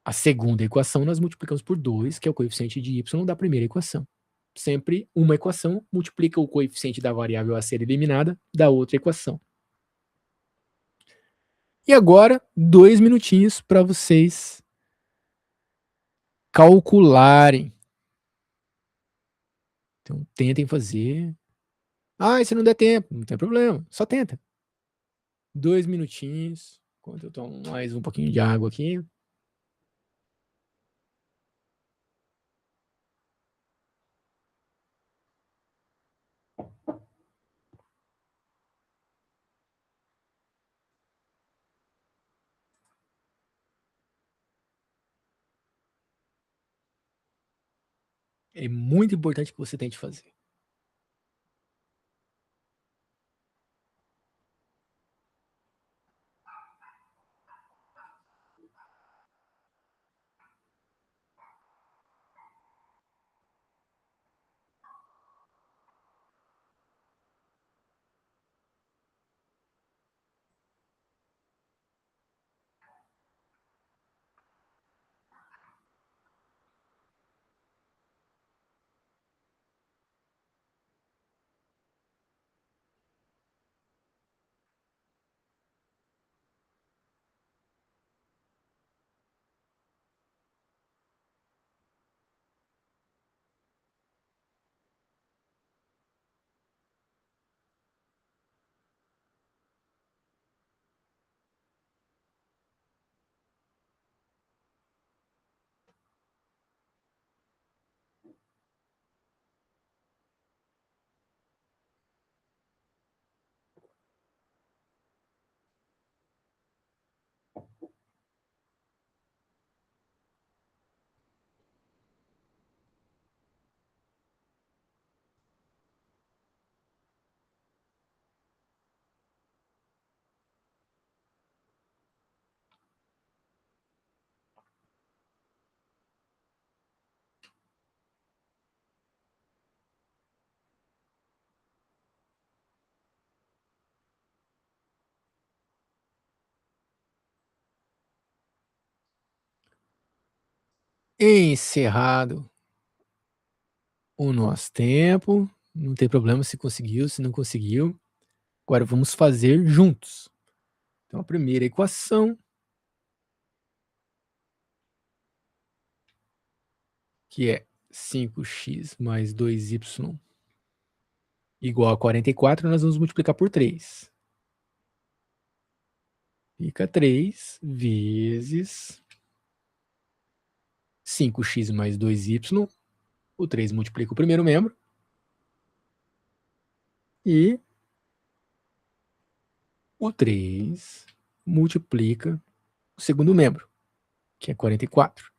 A segunda equação nós multiplicamos por 2, que é o coeficiente de y da primeira equação. Sempre uma equação multiplica o coeficiente da variável a ser eliminada da outra equação. E agora, 2 minutinhos para vocês calcularem. Então, tentem fazer. Ah, e se não der tempo, não tem problema, só tenta. 2 minutinhos, enquanto eu tomo mais um pouquinho de água aqui. É muito importante que você tente fazer. Encerrado o nosso tempo. Não tem problema se conseguiu, se não conseguiu. Agora vamos fazer juntos. Então, a primeira equação, que é 5x mais 2y igual a 44, nós vamos multiplicar por 3. Fica 3 vezes 5x mais 2y, o 3 multiplica o primeiro membro, e o 3 multiplica o segundo membro, que é 44.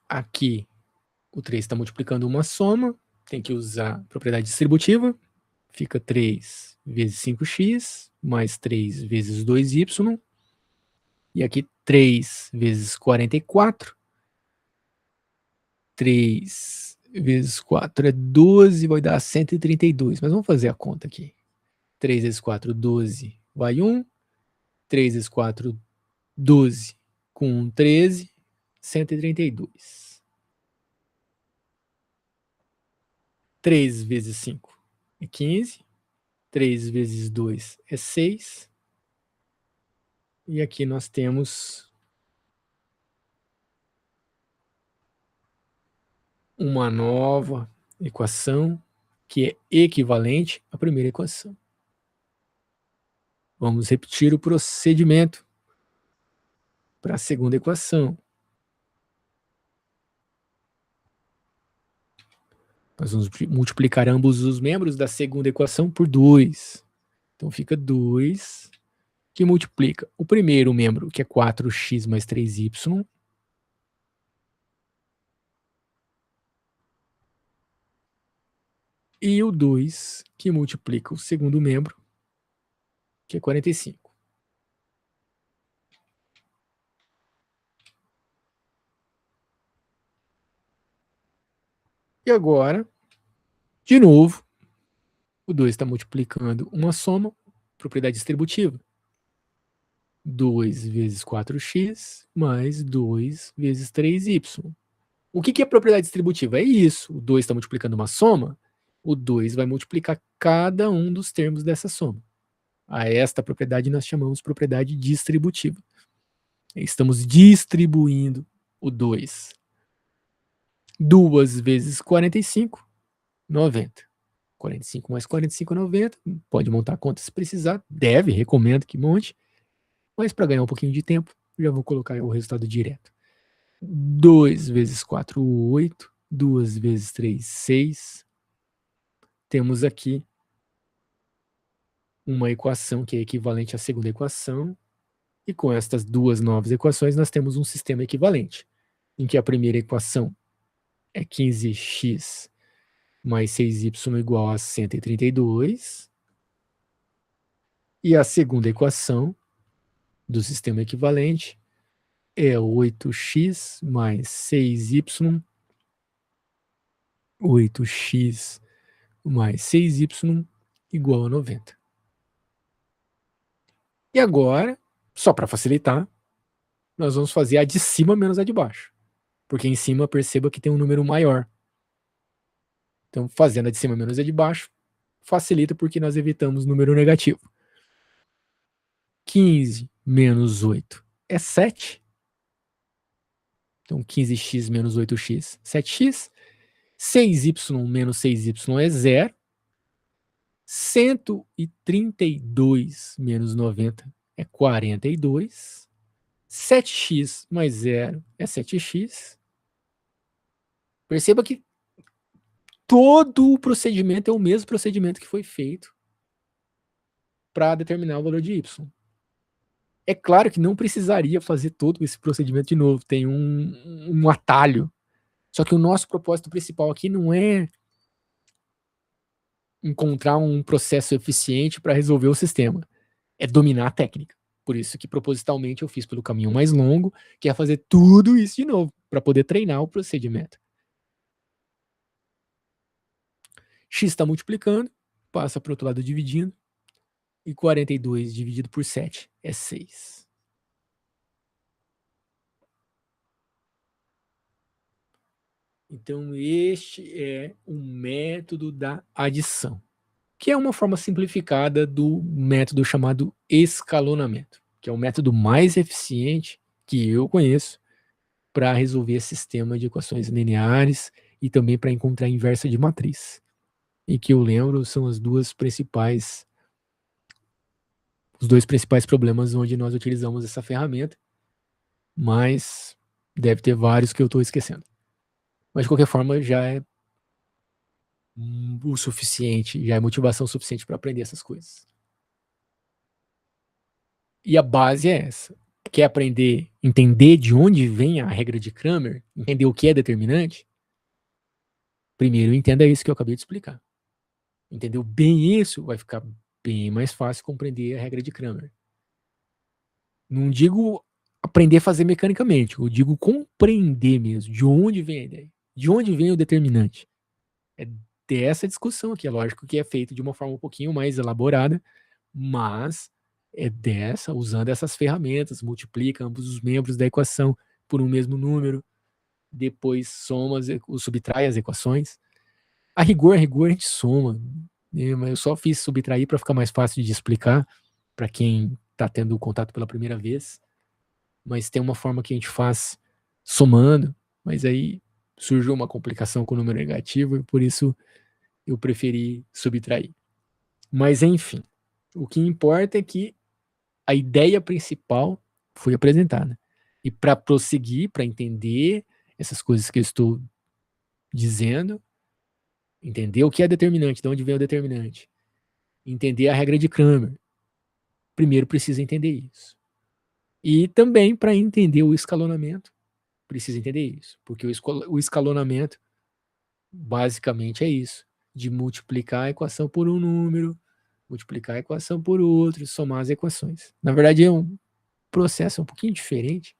Aqui, o 3 está multiplicando uma soma, tem que usar a propriedade distributiva, fica 3 vezes 5x, mais 3 vezes 2y, e aqui 3 vezes 44, 3 vezes 4 é 12, vai dar 132, mas vamos fazer a conta aqui. 3 vezes 4, 12, vai 1, 3 vezes 4, 12, com 1, 13, 132. 3 vezes 5 é 15, 3 vezes 2 é 6, e aqui nós temos uma nova equação que é equivalente à primeira equação. Vamos repetir o procedimento para a segunda equação. Nós vamos multiplicar ambos os membros da segunda equação por 2. Então fica 2, que multiplica o primeiro membro, que é 4x mais 3y, e o 2, que multiplica o segundo membro, que é 45. E agora, de novo, o 2 está multiplicando uma soma, propriedade distributiva. 2 vezes 4x mais 2 vezes 3y. O que é propriedade distributiva? É isso. O 2 está multiplicando uma soma, o 2 vai multiplicar cada um dos termos dessa soma. A esta propriedade nós chamamos propriedade distributiva. Estamos distribuindo o 2. 2 vezes 45, 90. 45 mais 45, 90. Pode montar a conta se precisar. Deve, recomendo que monte. Mas para ganhar um pouquinho de tempo, já vou colocar o resultado direto. 2 vezes 4, 8. 2 vezes 3, 6. Temos aqui uma equação que é equivalente à segunda equação. E com estas duas novas equações, nós temos um sistema equivalente, em que a primeira equação é 15x mais 6y igual a 132. E a segunda equação do sistema equivalente é 8x mais 6y, 8x mais 6y igual a 90. E agora, só para facilitar, nós vamos fazer a de cima menos a de baixo. Porque em cima perceba que tem um número maior. Então, fazendo a de cima menos a de baixo, facilita porque nós evitamos número negativo. 15 menos 8 é 7. Então, 15x menos 8x, 7x. 6y menos 6y é 0. 132 menos 90 é 42. 7x mais 0 é 7x. Perceba que todo o procedimento é o mesmo procedimento que foi feito para determinar o valor de y. É claro que não precisaria fazer todo esse procedimento de novo, tem um atalho. Só que o nosso propósito principal aqui não é encontrar um processo eficiente para resolver o sistema, é dominar a técnica. Por isso que propositalmente eu fiz pelo caminho mais longo, que é fazer tudo isso de novo, para poder treinar o procedimento. X está multiplicando, passa para o outro lado dividindo, e 42 dividido por 7 é 6. Então, este é o método da adição, que é uma forma simplificada do método chamado escalonamento, que é o método mais eficiente que eu conheço para resolver sistema de equações lineares e também para encontrar a inversa de matriz. E que eu lembro são os dois principais problemas onde nós utilizamos essa ferramenta. mas deve ter vários que eu estou esquecendo. Mas de qualquer forma, já é o suficiente, já é motivação suficiente para aprender essas coisas. E a base é essa. Quer aprender, entender de onde vem a regra de Cramer, entender o que é determinante? Primeiro entenda isso que eu acabei de explicar. Entendeu bem isso, vai ficar bem mais fácil compreender a regra de Cramer. Não digo aprender a fazer mecanicamente, eu digo compreender mesmo, de onde vem a ideia, de onde vem o determinante. É dessa discussão aqui, é lógico que é feito de uma forma um pouquinho mais elaborada, mas é dessa, usando essas ferramentas, multiplica ambos os membros da equação por um mesmo número, depois soma, subtrai as equações. A rigor, a gente soma, né? Mas eu só fiz subtrair para ficar mais fácil de explicar para quem está tendo contato pela primeira vez. Mas tem uma forma que a gente faz somando, mas aí surgiu uma complicação com o número negativo e por isso eu preferi subtrair. Mas enfim, o que importa é que a ideia principal foi apresentada. E para prosseguir, para entender essas coisas que eu estou dizendo, entender o que é determinante, de onde vem o determinante, entender a regra de Cramer, primeiro precisa entender isso. E também para entender o escalonamento, precisa entender isso, porque o escalonamento basicamente é isso, de multiplicar a equação por um número, multiplicar a equação por outro, somar as equações. Na verdade é um processo um pouquinho diferente,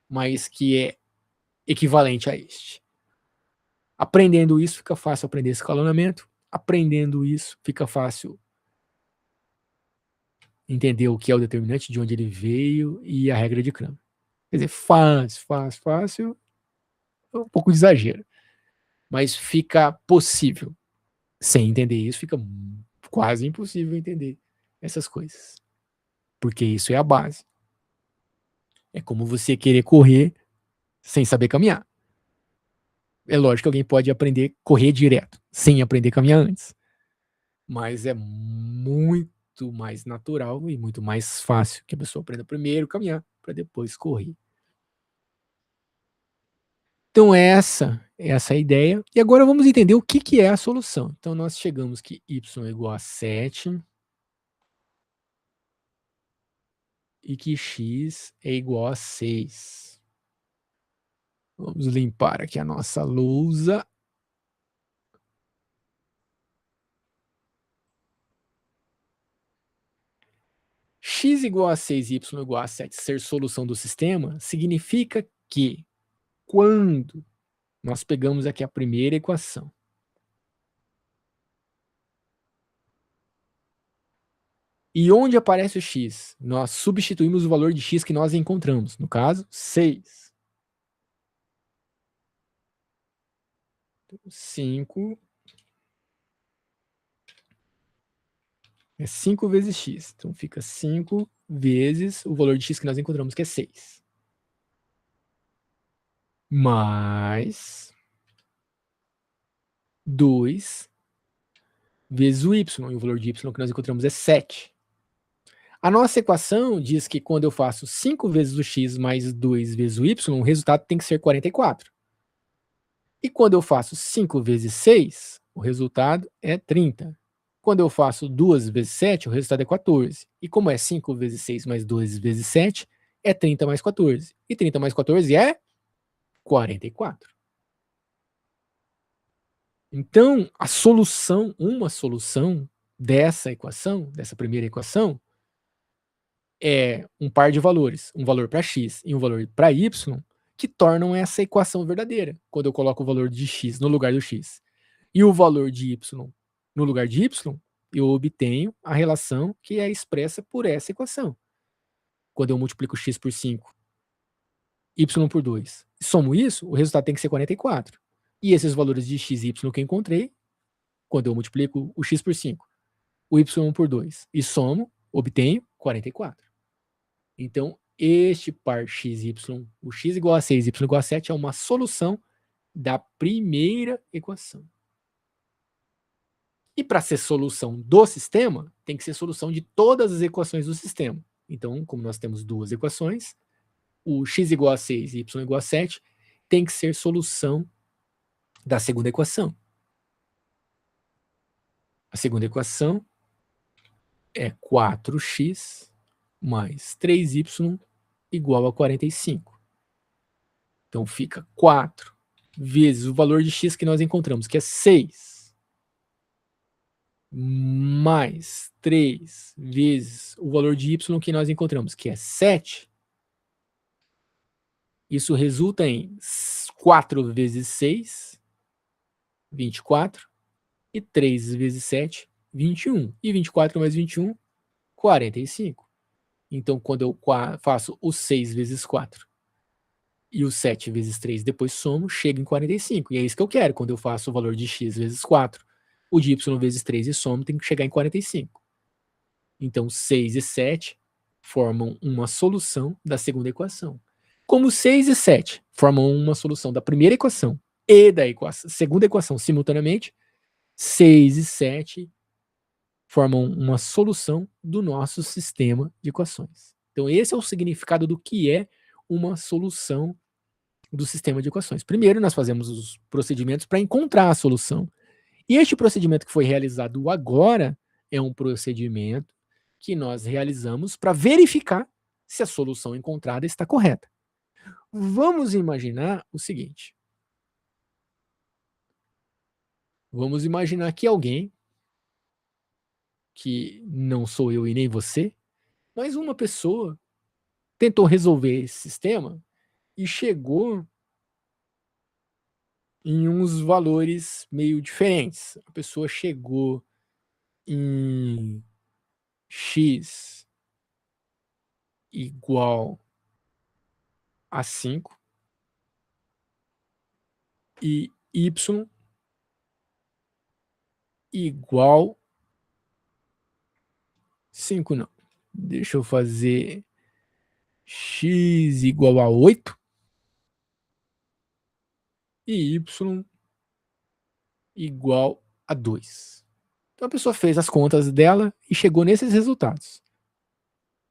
mas que é equivalente a este. Aprendendo isso, fica fácil aprender escalonamento. Aprendendo isso, fica fácil entender o que é o determinante, de onde ele veio e a regra de Cramer. Quer dizer, fácil, é um pouco de exagero. Mas fica possível. Sem entender isso, fica quase impossível entender essas coisas. Porque isso é a base. É como você querer correr sem saber caminhar. É lógico que alguém pode aprender a correr direto, sem aprender a caminhar antes. Mas é muito mais natural e muito mais fácil que a pessoa aprenda primeiro a caminhar, para depois correr. Então essa é a ideia. E agora vamos entender o que é a solução. Então nós chegamos que y é igual a 7 e que x é igual a 6. Vamos limpar aqui a nossa lousa. X igual a 6 e y igual a 7 ser solução do sistema significa que quando nós pegamos aqui a primeira equação e onde aparece o x, nós substituímos o valor de x que nós encontramos, no caso, 6. 5 é 5 vezes x. Então fica 5 vezes o valor de x que nós encontramos, que é 6. Mais 2 vezes o y. E o valor de y que nós encontramos é 7. A nossa equação diz que quando eu faço 5 vezes o x mais 2 vezes o y, o resultado tem que ser 44. E quando eu faço 5 vezes 6, o resultado é 30. Quando eu faço 2 vezes 7, o resultado é 14. E como é 5 vezes 6 mais 2 vezes 7, é 30 mais 14. E 30 mais 14 é 44. Então, uma solução dessa equação, dessa primeira equação, é um par de valores, um valor para x e um valor para y, que tornam essa equação verdadeira, quando eu coloco o valor de x no lugar do x e o valor de y no lugar de y, eu obtenho a relação que é expressa por essa equação. Quando eu multiplico x por 5, y por 2, somo isso, o resultado tem que ser 44. E esses valores de x e y que eu encontrei, quando eu multiplico o x por 5, o y por 2 e somo, obtenho 44. Então, este par xy, o x igual a 6, y igual a 7, é uma solução da primeira equação. E para ser solução do sistema, tem que ser solução de todas as equações do sistema. Então, como nós temos duas equações, o x igual a 6 e y igual a 7 tem que ser solução da segunda equação. A segunda equação é 4x mais 3y igual a 45. Então fica 4 vezes o valor de x que nós encontramos, que é 6, mais 3 vezes o valor de y que nós encontramos, que é 7. Isso resulta em 4 vezes 6, 24, e 3 vezes 7, 21. E 24 mais 21, 45. Então, quando eu faço o 6 vezes 4 e o 7 vezes 3, depois somo, chega em 45. E é isso que eu quero. Quando eu faço o valor de x vezes 4, o de y vezes 3 e somo, tem que chegar em 45. Então, 6 e 7 formam uma solução da segunda equação. Como 6 e 7 formam uma solução da primeira equação e da segunda equação simultaneamente, 6 e 7 formam uma solução do nosso sistema de equações. Então, esse é o significado do que é uma solução do sistema de equações. Primeiro, nós fazemos os procedimentos para encontrar a solução. E este procedimento que foi realizado agora é um procedimento que nós realizamos para verificar se a solução encontrada está correta. Vamos imaginar o seguinte. Vamos imaginar que alguém, que não sou eu e nem você, mas uma pessoa tentou resolver esse sistema e chegou em uns valores meio diferentes. A pessoa chegou em x igual a 5 e y igual 5 não. Deixa eu fazer x igual a 8 e y igual a 2. Então a pessoa fez as contas dela e chegou nesses resultados,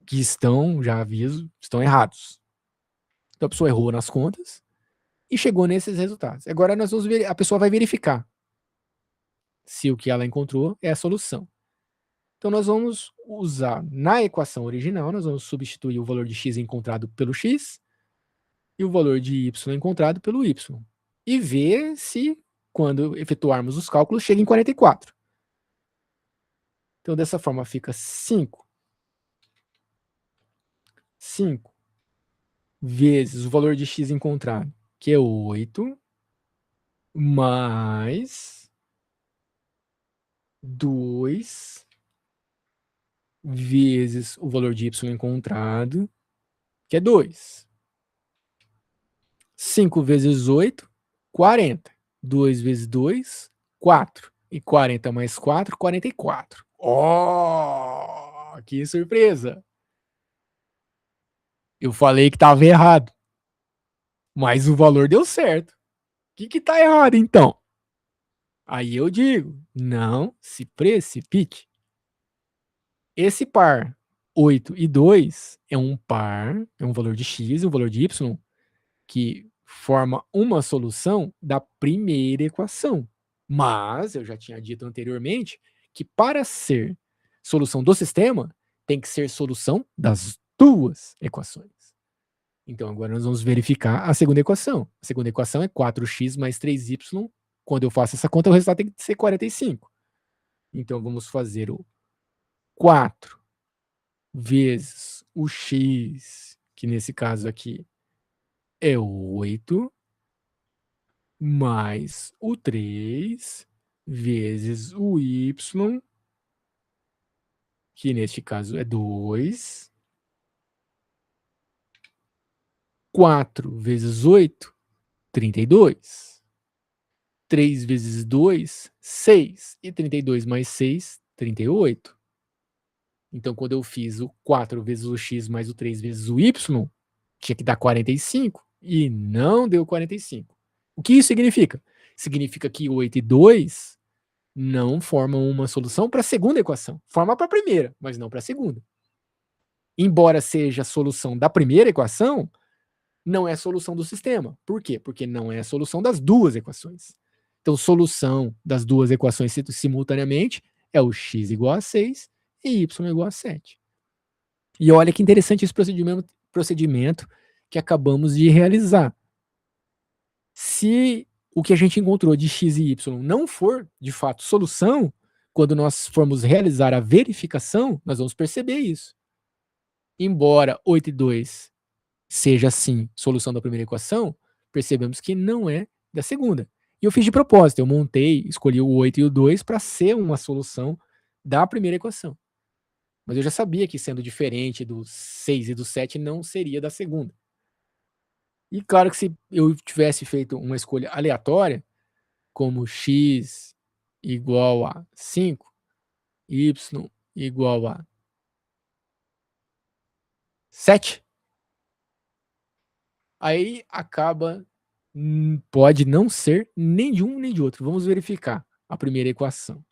que estão, já aviso, estão errados. Então a pessoa errou nas contas e chegou nesses resultados. Agora nós vamos ver, a pessoa vai verificar se o que ela encontrou é a solução. Então nós vamos usar na equação original, nós vamos substituir o valor de x encontrado pelo x e o valor de y encontrado pelo y. E ver se, quando efetuarmos os cálculos, chega em 44. Então dessa forma fica 5 vezes o valor de x encontrado, que é 8, mais 2 vezes o valor de y encontrado, que é 2. 5 vezes 8, 40. 2 vezes 2, 4. E 40 mais 4, 44. Oh, que surpresa! Eu falei que estava errado, mas o valor deu certo. O que está errado, então? Aí eu digo, não se precipite. Esse par 8 e 2 é um par, é um valor de x e um valor de y, que forma uma solução da primeira equação. Mas, eu já tinha dito anteriormente, que para ser solução do sistema, tem que ser solução das duas equações. Então, agora nós vamos verificar a segunda equação. A segunda equação é 4x mais 3y. Quando eu faço essa conta, o resultado tem que ser 45. Então, vamos fazer o 4 vezes o x, que nesse caso aqui é 8, mais o 3 vezes o y, que neste caso é 2. 4 vezes 8, 32. 3 vezes 2, 6. E 32 mais 6, 38. Então, quando eu fiz o 4 vezes o x mais o 3 vezes o y, tinha que dar 45. E não deu 45. O que isso significa? Significa que 8 e 2 não formam uma solução para a segunda equação. Forma para a primeira, mas não para a segunda. Embora seja a solução da primeira equação, não é solução do sistema. Por quê? Porque não é a solução das duas equações. Então, solução das duas equações simultaneamente é o x igual a 6 e y igual a 7. E olha que interessante esse procedimento que acabamos de realizar. Se o que a gente encontrou de x e y não for, de fato, solução, quando nós formos realizar a verificação, nós vamos perceber isso. Embora 8 e 2 seja, sim, solução da primeira equação, percebemos que não é da segunda. E eu fiz de propósito, eu escolhi o 8 e o 2 para ser uma solução da primeira equação. Mas eu já sabia que, sendo diferente do 6 e do 7, não seria da segunda. E claro que se eu tivesse feito uma escolha aleatória, como x igual a 5, y igual a 7, aí acaba, pode não ser nem de um nem de outro. Vamos verificar a primeira equação.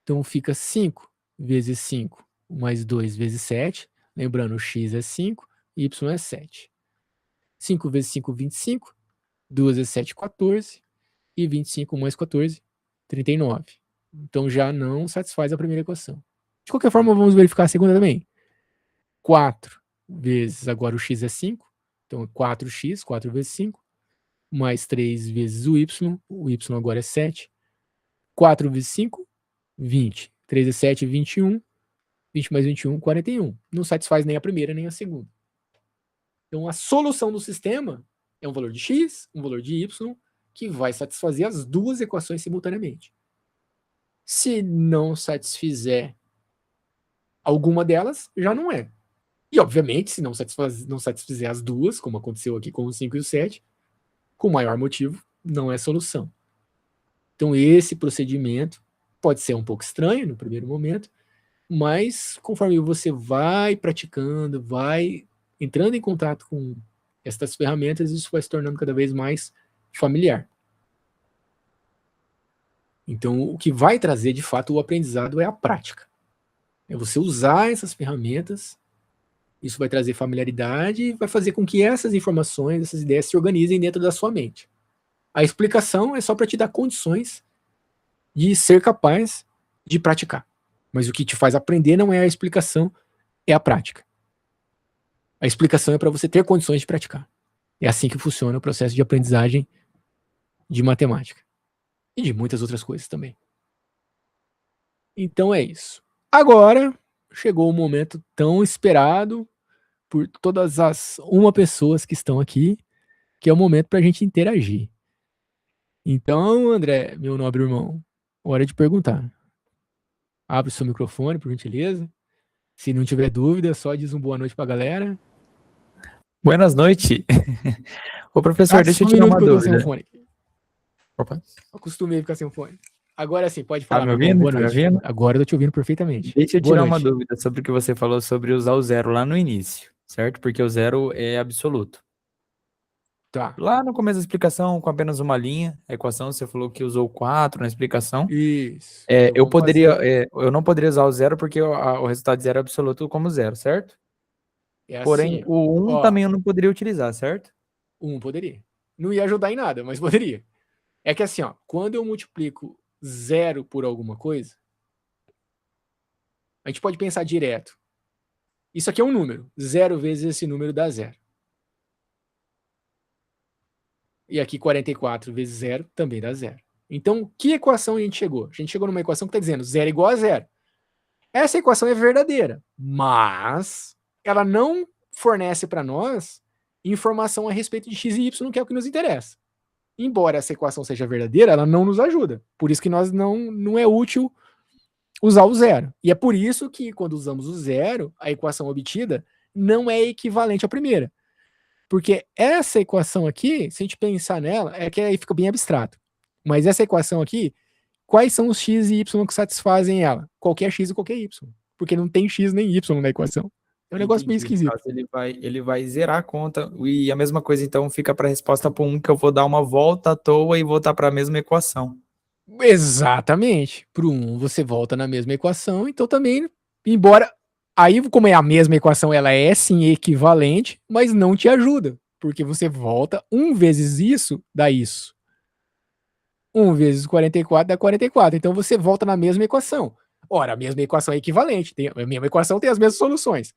Então fica 5 vezes 5 mais 2 vezes 7. Lembrando, x é 5, y é 7. 5 vezes 5, 25. 2 vezes 7, 14. E 25 mais 14, 39. Então já não satisfaz a primeira equação. De qualquer forma, vamos verificar a segunda também. 4 vezes, agora o x é 5. Então é 4x, 4 vezes 5. Mais 3 vezes o y agora é 7. 4 vezes 5, 20. 3 vezes 7, 21. 20 mais 21, 41. Não satisfaz nem a primeira nem a segunda. Então a solução do sistema é um valor de x, um valor de y, que vai satisfazer as duas equações simultaneamente. Se não satisfizer alguma delas, já não é. E, obviamente, se não satisfizer as duas, como aconteceu aqui com o 5 e o 7, com maior motivo, não é solução. Então, esse procedimento pode ser um pouco estranho no primeiro momento, mas conforme você vai praticando, vai entrando em contato com essas ferramentas, isso vai se tornando cada vez mais familiar. Então, o que vai trazer, de fato, o aprendizado é a prática. É você usar essas ferramentas, isso vai trazer familiaridade e vai fazer com que essas informações, essas ideias se organizem dentro da sua mente. A explicação é só para te dar condições de ser capaz de praticar. Mas o que te faz aprender não é a explicação, é a prática. A explicação é para você ter condições de praticar. É assim que funciona o processo de aprendizagem de matemática. E de muitas outras coisas também. Então é isso. Agora chegou o momento tão esperado por todas as pessoas que estão aqui, que é o momento para a gente interagir. Então, André, meu nobre irmão, hora de perguntar. Abre o seu microfone, por gentileza. Se não tiver dúvida, só diz boa noite para a galera. Buenas noites. Ô, professor, deixa eu tirar uma dúvida. Opa. Acostumei a ficar sem o fone. Agora sim, pode falar. Tá me ouvindo? Boa noite. Agora eu tô te ouvindo perfeitamente. Deixa eu tirar uma dúvida sobre o que você falou sobre usar o zero lá no início, certo? Porque o zero é absoluto. Tá. Lá no começo da explicação, com apenas uma linha, a equação, você falou que usou 4 na explicação. Isso. Eu não poderia usar o zero porque o resultado de zero é absoluto como zero, certo? É Porém, assim, o 1 também eu não poderia utilizar, certo? 1 poderia. Não ia ajudar em nada, mas poderia. É que assim, ó, quando eu multiplico 0 por alguma coisa, a gente pode pensar direto. Isso aqui é um número. 0 vezes esse número dá 0. E aqui 44 vezes 0 também dá 0. Então, que equação a gente chegou? A gente chegou numa equação que está dizendo 0 igual a 0. Essa equação é verdadeira, mas ela não fornece para nós informação a respeito de x e y, que é o que nos interessa. Embora essa equação seja verdadeira, ela não nos ajuda. Por isso que nós não é útil usar o zero. E é por isso que, quando usamos o zero, a equação obtida não é equivalente à primeira. Porque essa equação aqui, se a gente pensar nela, é que aí fica bem abstrato. Mas essa equação aqui, quais são os x e y que satisfazem ela? Qualquer x e qualquer y. Porque não tem x nem y na equação. É um negócio bem esquisito. Ele vai zerar a conta. E a mesma coisa, então, fica para a resposta para 1, que eu vou dar uma volta à toa e voltar para a mesma equação. Exatamente. Para o 1, você volta na mesma equação. Então também, embora... Aí, como é a mesma equação, ela é sim equivalente, mas não te ajuda. porque você volta 1 vezes isso, dá isso. 1 vezes 44 dá 44. Então você volta na mesma equação. Ora, a mesma equação é equivalente. A mesma equação tem as mesmas soluções.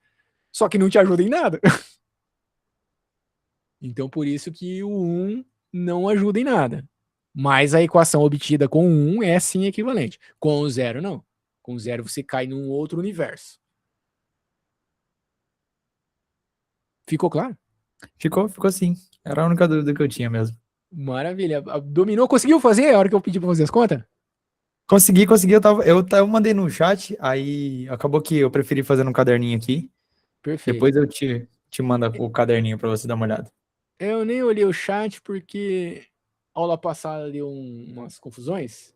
Só que não te ajuda em nada. Então por isso que o 1 não ajuda em nada. Mas a equação obtida com o 1 é sim equivalente. Com o 0, não. Com o 0 você cai num outro universo. Ficou claro? Ficou sim. Era a única dúvida que eu tinha mesmo. Maravilha. Dominou? Conseguiu fazer a hora que eu pedi pra fazer as contas? Consegui, eu mandei no chat, aí acabou que eu preferi fazer no caderninho aqui. Perfeito. Depois eu te mando o caderninho para você dar uma olhada. Eu nem olhei o chat porque aula passada deu umas confusões.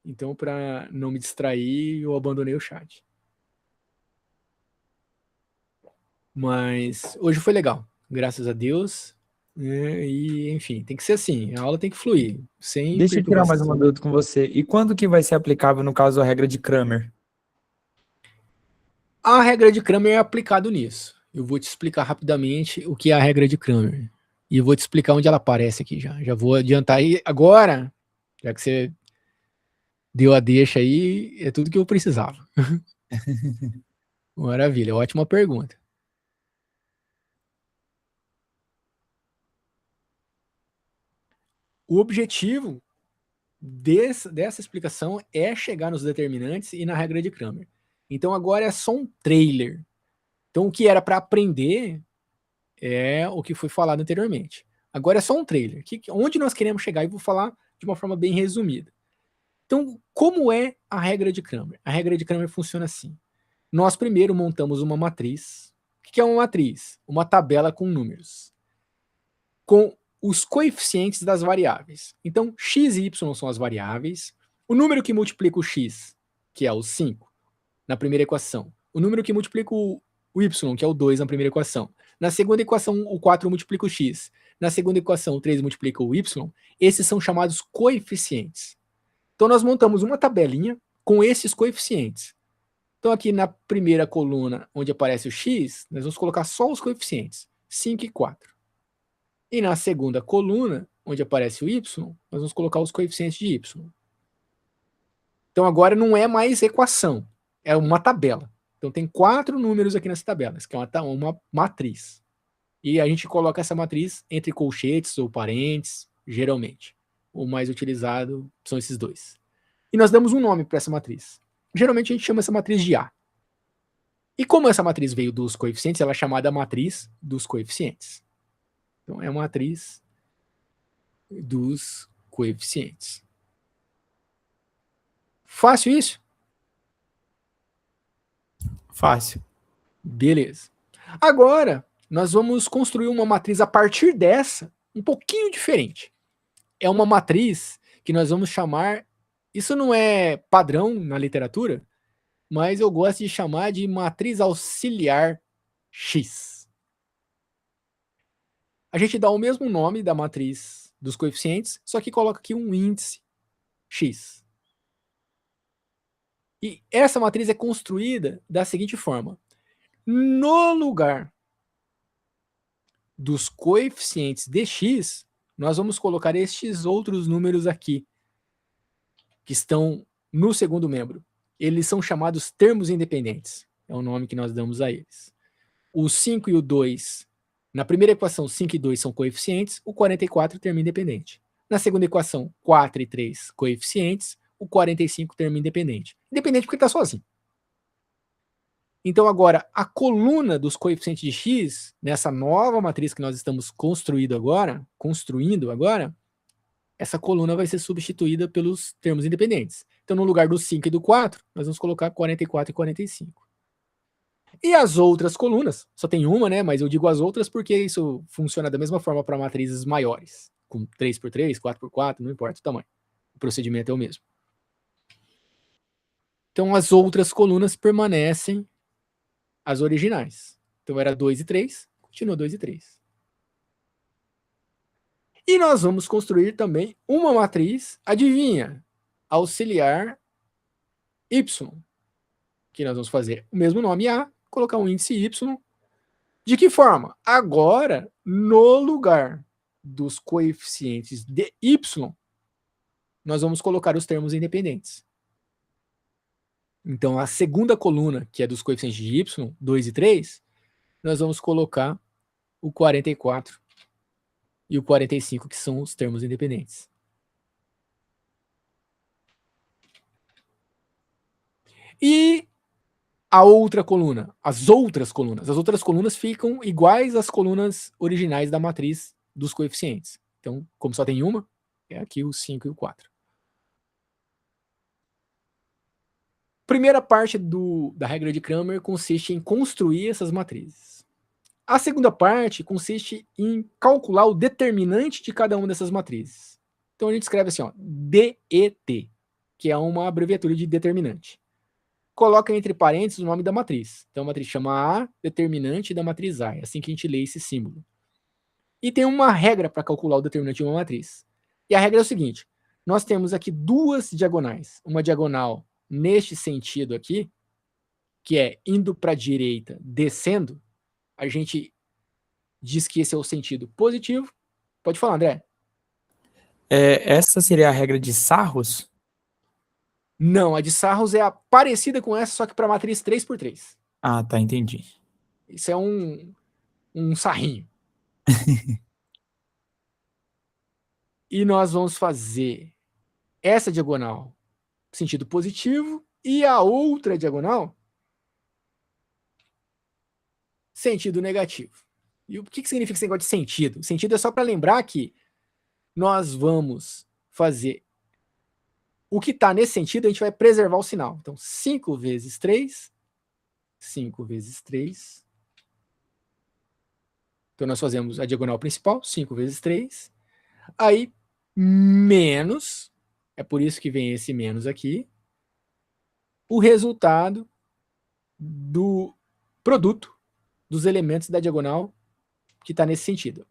Então, para não me distrair, eu abandonei o chat. Mas hoje foi legal, graças a Deus. Né? E, enfim, tem que ser assim. A aula tem que fluir, sem Deixa eu tirar mais uma perturbação. dúvida com você. E quando que vai ser aplicável, no caso, a regra de Kramer? A regra de Kramer é aplicado nisso. Eu vou te explicar rapidamente o que é a regra de Kramer. E eu vou te explicar onde ela aparece aqui já. Já vou adiantar aí agora, já que você deu a deixa aí, é tudo que eu precisava. Maravilha, ótima pergunta. O objetivo dessa explicação é chegar nos determinantes e na regra de Kramer. Então agora é só um trailer. Então o que era para aprender é o que foi falado anteriormente. Agora é só um trailer. Onde nós queremos chegar? E vou falar de uma forma bem resumida. Então, como é a regra de Kramer? A regra de Kramer funciona assim. Nós primeiro montamos uma matriz. O que é uma matriz? Uma tabela com números. Com os coeficientes das variáveis. Então, x e y são as variáveis. O número que multiplica o x, que é o 5, na primeira equação. O número que multiplica o y, que é o 2, na primeira equação. Na segunda equação, o 4 multiplica o x. Na segunda equação, o 3 multiplica o y. Esses são chamados coeficientes. Então, nós montamos uma tabelinha com esses coeficientes. Então, aqui na primeira coluna, onde aparece o x, nós vamos colocar só os coeficientes, 5 e 4. E na segunda coluna, onde aparece o y, nós vamos colocar os coeficientes de y. Então agora não é mais equação, é uma tabela. Então tem 4 números aqui nessa tabela, que é uma matriz. E a gente coloca essa matriz entre colchetes ou parênteses, geralmente. O mais utilizado são esses dois. E nós damos um nome para essa matriz. Geralmente a gente chama essa matriz de A. E como essa matriz veio dos coeficientes, ela é chamada matriz dos coeficientes. Então é uma matriz dos coeficientes. Fácil isso? Fácil. Beleza. Agora, nós vamos construir uma matriz a partir dessa, um pouquinho diferente. É uma matriz que nós vamos chamar. Isso não é padrão na literatura, mas eu gosto de chamar de matriz auxiliar X. A gente dá o mesmo nome da matriz dos coeficientes, só que coloca aqui um índice X. E essa matriz é construída da seguinte forma: no lugar dos coeficientes de x, nós vamos colocar estes outros números aqui, que estão no segundo membro. Eles são chamados termos independentes. É o nome que nós damos a eles. O 5 e o 2, na primeira equação, 5 e 2 são coeficientes, o 44 termo independente. Na segunda equação, 4 e 3 coeficientes, o 45 termo independente. Independente porque está sozinho. Então, agora, a coluna dos coeficientes de x, nessa nova matriz que nós estamos construindo agora, essa coluna vai ser substituída pelos termos independentes. Então, no lugar do 5 e do 4, nós vamos colocar 44 e 45. E as outras colunas, só tem uma, né? Mas eu digo as outras porque isso funciona da mesma forma para matrizes maiores, com 3x3, 4x4, não importa o tamanho. O procedimento é o mesmo. Então, as outras colunas permanecem as originais. Então era 2 e 3, continua 2 e 3. E nós vamos construir também uma matriz, adivinha, auxiliar Y, que nós vamos fazer o mesmo nome A, colocar um índice Y De que forma? Agora, no lugar dos coeficientes de y, nós vamos colocar os termos independentes. Então, a segunda coluna, que é dos coeficientes de y, 2 e 3, nós vamos colocar o 44 e o 45, que são os termos independentes. E a outra coluna, as outras colunas ficam iguais às colunas originais da matriz dos coeficientes. Então, como só tem uma, é aqui o 5 e o 4. Primeira parte da regra de Cramer consiste em construir essas matrizes. A segunda parte consiste em calcular o determinante de cada uma dessas matrizes. Então a gente escreve assim, ó, DET, que é uma abreviatura de determinante. Coloca entre parênteses o nome da matriz. Então a matriz chama A, determinante da matriz A. É assim que a gente lê esse símbolo. E tem uma regra para calcular o determinante de uma matriz. E a regra é o seguinte: nós temos aqui duas diagonais. Uma diagonal neste sentido aqui, que é indo para a direita, descendo. A gente diz que esse é o sentido positivo. Pode falar, André. Essa seria a regra de Sarros? Não, a de Sarros é parecida com essa, só que para matriz 3x3. Ah, tá, entendi. Isso é um sarrinho. E nós vamos fazer essa diagonal sentido positivo e a outra diagonal sentido negativo. E o que significa esse negócio de sentido? Sentido é só para lembrar que nós vamos fazer o que está nesse sentido, a gente vai preservar o sinal. Então, 5 vezes 3, 5 vezes 3. Então, nós fazemos a diagonal principal, 5 vezes 3. Aí, menos, é por isso que vem esse menos aqui, o resultado do produto dos elementos da diagonal que está nesse sentido,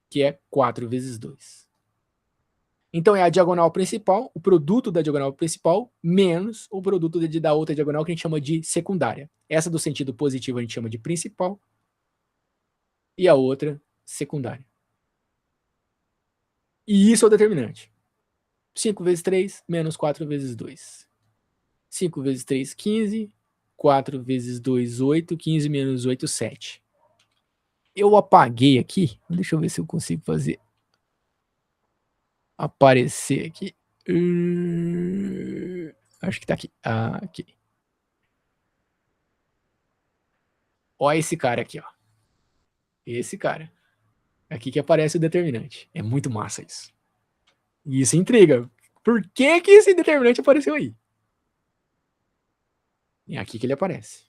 que é 4 vezes 2. Então, é a diagonal principal, o produto da diagonal principal, menos o produto da outra diagonal, que a gente chama de secundária. Essa do sentido positivo a gente chama de principal, e a outra, secundária. E isso é o determinante. 5 vezes 3, menos 4 vezes 2. 5 vezes 3, 15. 4 vezes 2, 8. 15 menos 8, 7. Eu apaguei aqui. Deixa eu ver se eu consigo fazer aparecer aqui. Acho que tá aqui. Aqui. Ó esse cara aqui, ó. Esse cara. Aqui que aparece o determinante. É muito massa isso. E isso intriga. Por que que esse determinante apareceu aí? É aqui que ele aparece.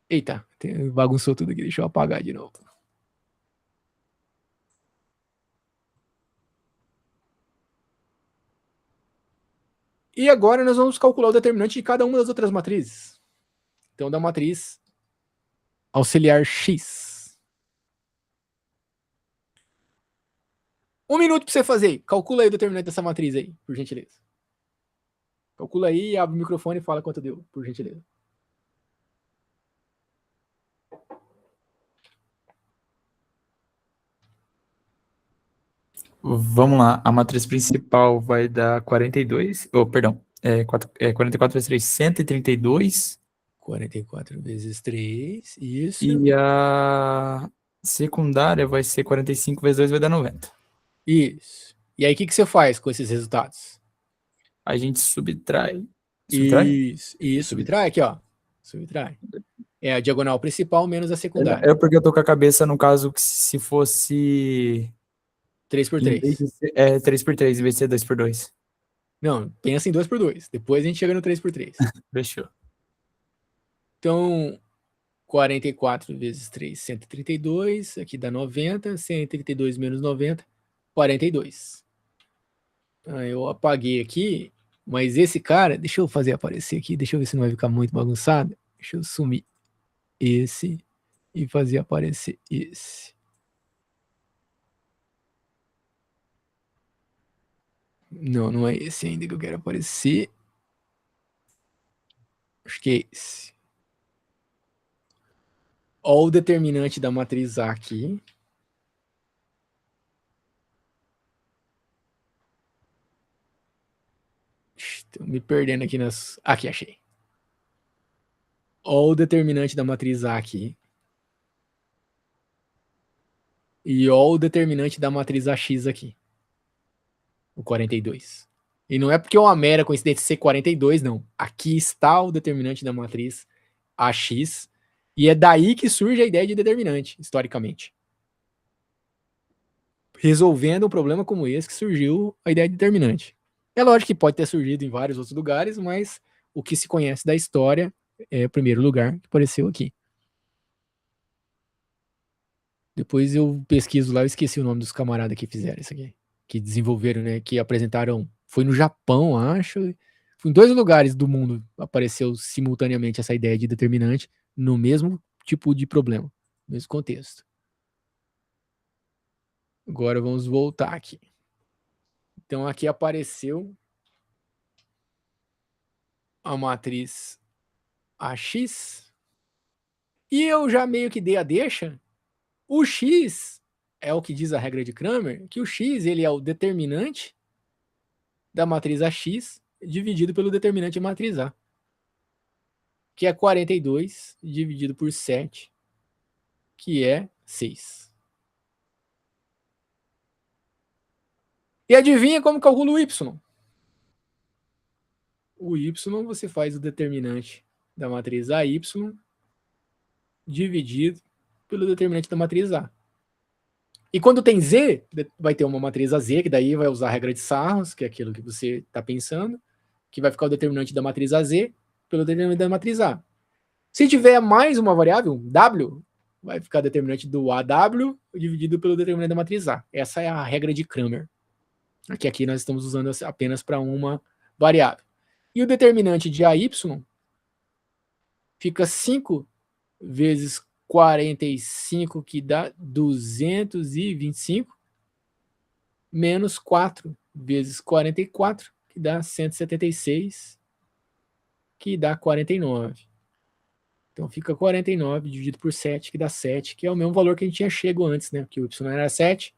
Eita, bagunçou tudo aqui. Deixa eu apagar de novo. E agora nós vamos calcular o determinante de cada uma das outras matrizes. Então, da matriz auxiliar X. 1 minuto para você fazer. Calcula aí o determinante dessa matriz aí, por gentileza. Calcula aí, abre o microfone e fala quanto deu, por gentileza. Vamos lá, a matriz principal vai dar 42, perdão, 44 vezes 3, 132. 44 vezes 3, isso. E a secundária vai ser 45 vezes 2, vai dar 90. Isso. E aí, o que você faz com esses resultados? A gente subtrai. Isso. Subtrai aqui, ó. Subtrai. É a diagonal principal menos a secundária. É porque eu tô com a cabeça no caso que se fosse 3 por em vez 3. de ser, 3 por 3 em vez de ser 2 por 2. Não, pensa em 2 por 2. Depois a gente chega no 3 por 3. Fechou. Então, 44 vezes 3, 132. Aqui dá 90. 132 menos 90, 42. Eu apaguei aqui, mas esse cara, deixa eu fazer aparecer aqui, deixa eu ver se não vai ficar muito bagunçado. Deixa eu sumir esse e fazer aparecer esse. Não, não é esse ainda que eu quero aparecer. Acho que é esse. Ó o determinante da matriz A aqui. Estou me perdendo aqui nas... Aqui, achei. Ó o determinante da matriz A aqui. E ó o determinante da matriz AX aqui. O 42. E não é porque é uma mera coincidência ser 42, não. Aqui está o determinante da matriz AX. E é daí que surge a ideia de determinante, historicamente. Resolvendo um problema como esse que surgiu a ideia de determinante. É lógico que pode ter surgido em vários outros lugares, mas o que se conhece da história é o primeiro lugar que apareceu aqui. Depois eu pesquiso lá, eu esqueci o nome dos camaradas que fizeram isso aqui. Que desenvolveram, né? Que apresentaram. Foi no Japão, acho. Foi em 2 lugares do mundo apareceu simultaneamente essa ideia de determinante no mesmo tipo de problema, no mesmo contexto. Agora vamos voltar aqui. Então aqui apareceu a matriz AX. E eu já meio que dei a deixa. O X é o que diz a regra de Cramer, que o X ele é o determinante da matriz AX dividido pelo determinante da matriz A, que é 42 dividido por 7, que é 6. E adivinha como calcula o Y? O Y você faz o determinante da matriz AY dividido pelo determinante da matriz A. E quando tem Z, vai ter uma matriz AZ, que daí vai usar a regra de Sarros, que é aquilo que você está pensando, que vai ficar o determinante da matriz AZ pelo determinante da matriz A. Se tiver mais uma variável, W, vai ficar determinante do AW dividido pelo determinante da matriz A. Essa é a regra de Cramer. Aqui nós estamos usando apenas para uma variável. E o determinante de AY fica 5 vezes 45, que dá 225, menos 4 vezes 44, que dá 176, que dá 49. Então fica 49 dividido por 7, que dá 7, que é o mesmo valor que a gente tinha chego antes, né? Que o Y era 7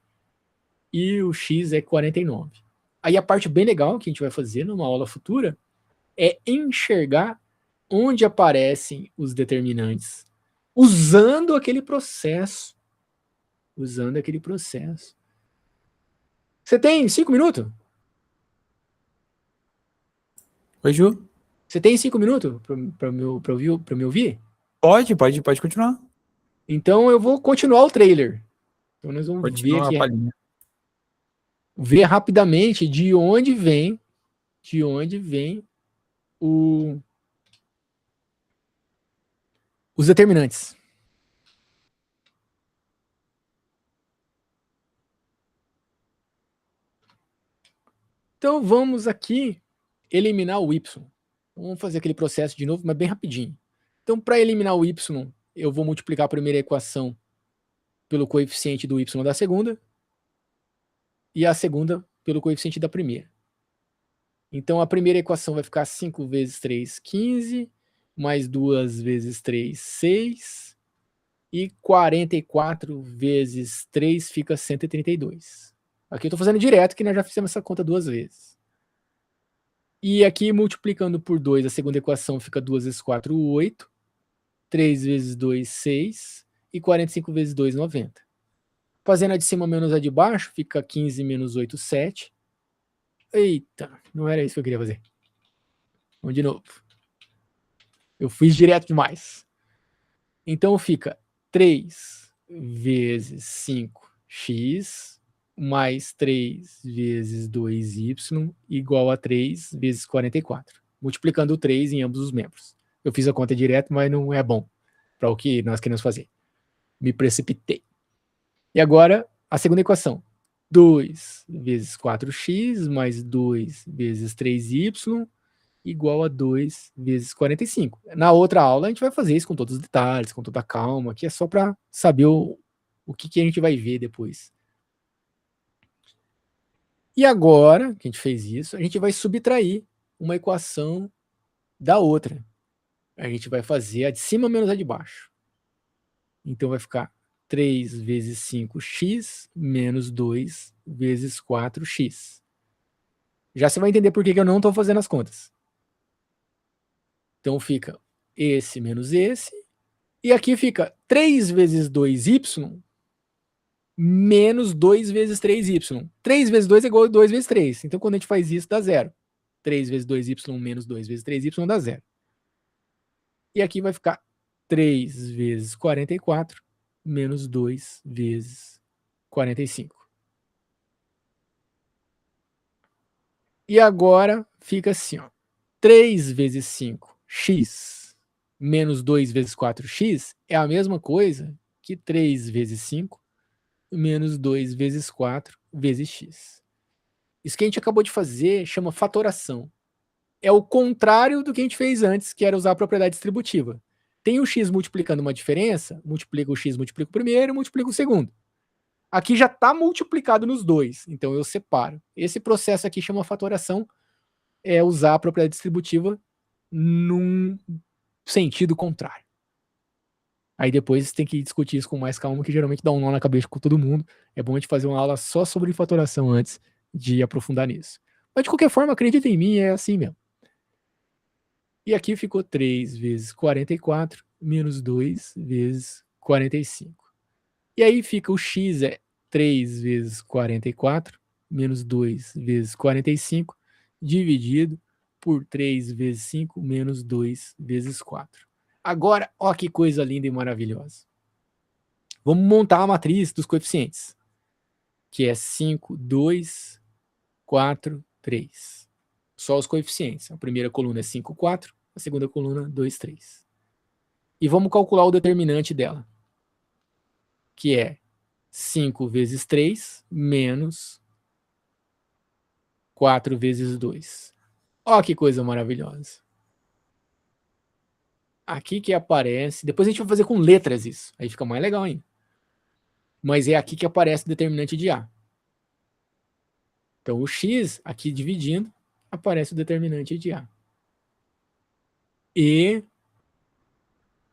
e o X é 49. Aí a parte bem legal que a gente vai fazer numa aula futura é enxergar onde aparecem os determinantes, usando aquele processo. Usando aquele processo. Você tem 5 minutos? Oi, Ju? Você tem 5 minutos para me ouvir? Pode continuar. Então eu vou continuar o trailer. Então nós vamos ver Continua a aqui, palhinha. ver rapidamente de onde vem os determinantes. Então vamos aqui eliminar o y. Vamos fazer aquele processo de novo, mas bem rapidinho. Então, para eliminar o y, eu vou multiplicar a primeira equação pelo coeficiente do y da segunda e a segunda pelo coeficiente da primeira. Então, a primeira equação vai ficar 5 vezes 3, 15, mais 2 vezes 3, 6, e 44 vezes 3 fica 132. Aqui eu estou fazendo direto, que nós já fizemos essa conta 2 vezes. E aqui, multiplicando por 2, a segunda equação fica 2 vezes 4, 8. 3 vezes 2, 6. E 45 vezes 2, 90. Fazendo a de cima menos a de baixo, fica 15 menos 8, 7. Eita, não era isso que eu queria fazer. Vamos de novo. Eu fiz direto demais. Então fica 3 vezes 5x mais 3 vezes 2y igual a 3 vezes 44. Multiplicando o 3 em ambos os membros. Eu fiz a conta direto, mas não é bom para o que nós queremos fazer. Me precipitei. E agora, a segunda equação. 2 vezes 4x mais 2 vezes 3y igual a 2 vezes 45. Na outra aula, a gente vai fazer isso com todos os detalhes, com toda a calma, que é só para saber o que a gente vai ver depois. E agora que a gente fez isso, a gente vai subtrair uma equação da outra. A gente vai fazer a de cima menos a de baixo. Então vai ficar 3 vezes 5x menos 2 vezes 4x. Já você vai entender por que eu não estou fazendo as contas. Então fica esse menos esse. E aqui fica 3 vezes 2y menos 2 vezes 3y. 3 vezes 2 é igual a 2 vezes 3. Então quando a gente faz isso, dá zero. 3 vezes 2y menos 2 vezes 3y dá zero. E aqui vai ficar 3 vezes 44 menos 2 vezes 45. E agora fica assim, ó. 3 vezes 5x menos 2 vezes 4x é a mesma coisa que 3 vezes 5 menos 2 vezes 4 vezes x. Isso que a gente acabou de fazer chama fatoração. É o contrário do que a gente fez antes, que era usar a propriedade distributiva. Tem o x multiplicando uma diferença, multiplica o x, multiplica o primeiro, multiplica o segundo. Aqui já está multiplicado nos dois, então eu separo. Esse processo aqui chama fatoração, é usar a propriedade distributiva num sentido contrário. Aí depois tem que discutir isso com mais calma, que geralmente dá um nó na cabeça com todo mundo. É bom a gente fazer uma aula só sobre fatoração antes de aprofundar nisso. Mas de qualquer forma, acredita em mim, é assim mesmo. E aqui ficou 3 vezes 44 menos 2 vezes 45. E aí fica o x é 3 vezes 44 menos 2 vezes 45 dividido por 3 vezes 5 menos 2 vezes 4. Agora, ó que coisa linda e maravilhosa. Vamos montar a matriz dos coeficientes, que é 5, 2, 4, 3. Só os coeficientes. A primeira coluna é 5, 4, a segunda coluna 2, 3. E vamos calcular o determinante dela, que é 5 vezes 3 menos 4 vezes 2. Ó que coisa maravilhosa. Aqui que aparece... Depois a gente vai fazer com letras isso. Aí fica mais legal ainda. Mas é aqui que aparece o determinante de A. Então o x, aqui dividindo, aparece o determinante de A. E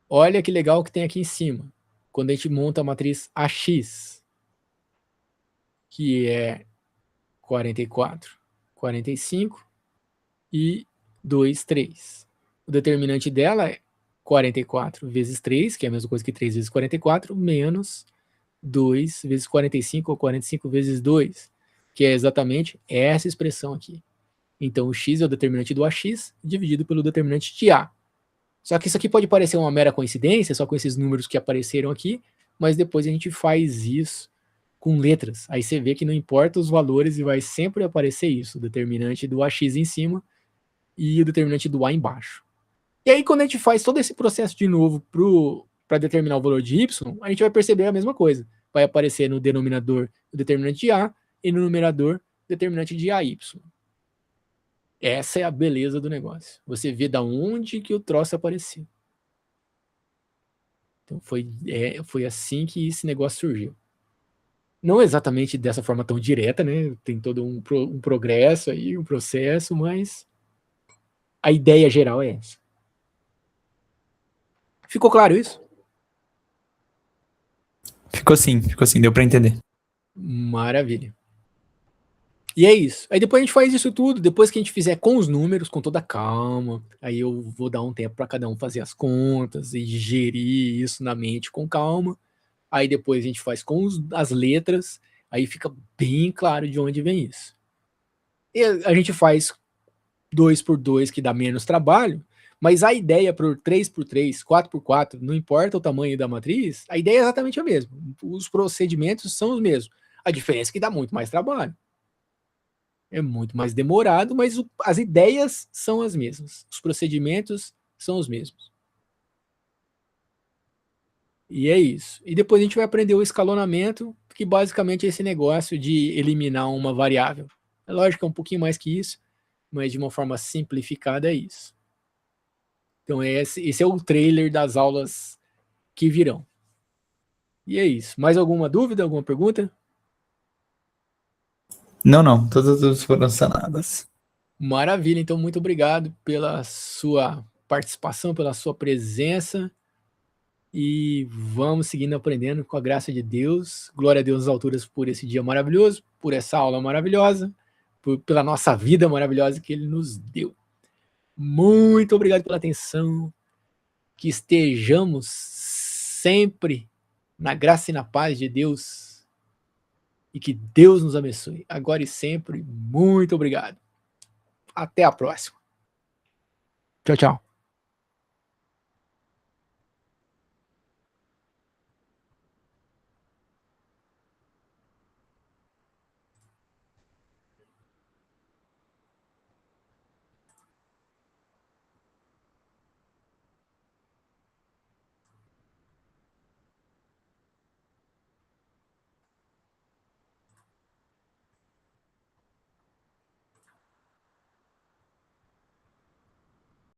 olha que legal que tem aqui em cima. Quando a gente monta a matriz AX, que é 44, 45 e 2, 3. O determinante dela é 44 vezes 3, que é a mesma coisa que 3 vezes 44, menos 2 vezes 45, ou 45 vezes 2, que é exatamente essa expressão aqui. Então, o x é o determinante do AX dividido pelo determinante de A. Só que isso aqui pode parecer uma mera coincidência, só com esses números que apareceram aqui, mas depois a gente faz isso com letras. Aí você vê que não importa os valores e vai sempre aparecer isso, o determinante do AX em cima e o determinante do A embaixo. E aí, quando a gente faz todo esse processo de novo para determinar o valor de y, a gente vai perceber a mesma coisa. Vai aparecer no denominador o determinante de A e no numerador o determinante de AY. Essa é a beleza do negócio. Você vê da onde que o troço apareceu. Então foi assim que esse negócio surgiu. Não exatamente dessa forma tão direta, né? Tem todo um progresso aí, um processo, mas a ideia geral é essa. Ficou claro isso? Ficou sim, deu para entender. Maravilha. E é isso. Aí depois a gente faz isso tudo, depois que a gente fizer com os números, com toda calma, aí eu vou dar um tempo para cada um fazer as contas e digerir isso na mente com calma. Aí depois a gente faz com as letras, aí fica bem claro de onde vem isso. E a gente faz 2 por 2, que dá menos trabalho, mas a ideia por 3 por 3, 4 por 4, não importa o tamanho da matriz, a ideia é exatamente a mesma. Os procedimentos são os mesmos. A diferença é que dá muito mais trabalho. É muito mais demorado, mas as ideias são as mesmas. Os procedimentos são os mesmos. E é isso. E depois a gente vai aprender o escalonamento, que basicamente é esse negócio de eliminar uma variável. É lógico que é um pouquinho mais que isso, mas de uma forma simplificada é isso. Então esse é o trailer das aulas que virão. E é isso. Mais alguma dúvida, alguma pergunta? Não. Todas foram sanadas. Maravilha. Então, muito obrigado pela sua participação, pela sua presença. e vamos seguindo aprendendo com a graça de Deus. Glória a Deus nas alturas por esse dia maravilhoso, por essa aula maravilhosa, pela nossa vida maravilhosa que Ele nos deu. Muito obrigado pela atenção, que estejamos sempre na graça e na paz de Deus, e que Deus nos abençoe, agora e sempre. Muito obrigado. Até a próxima. Tchau, tchau.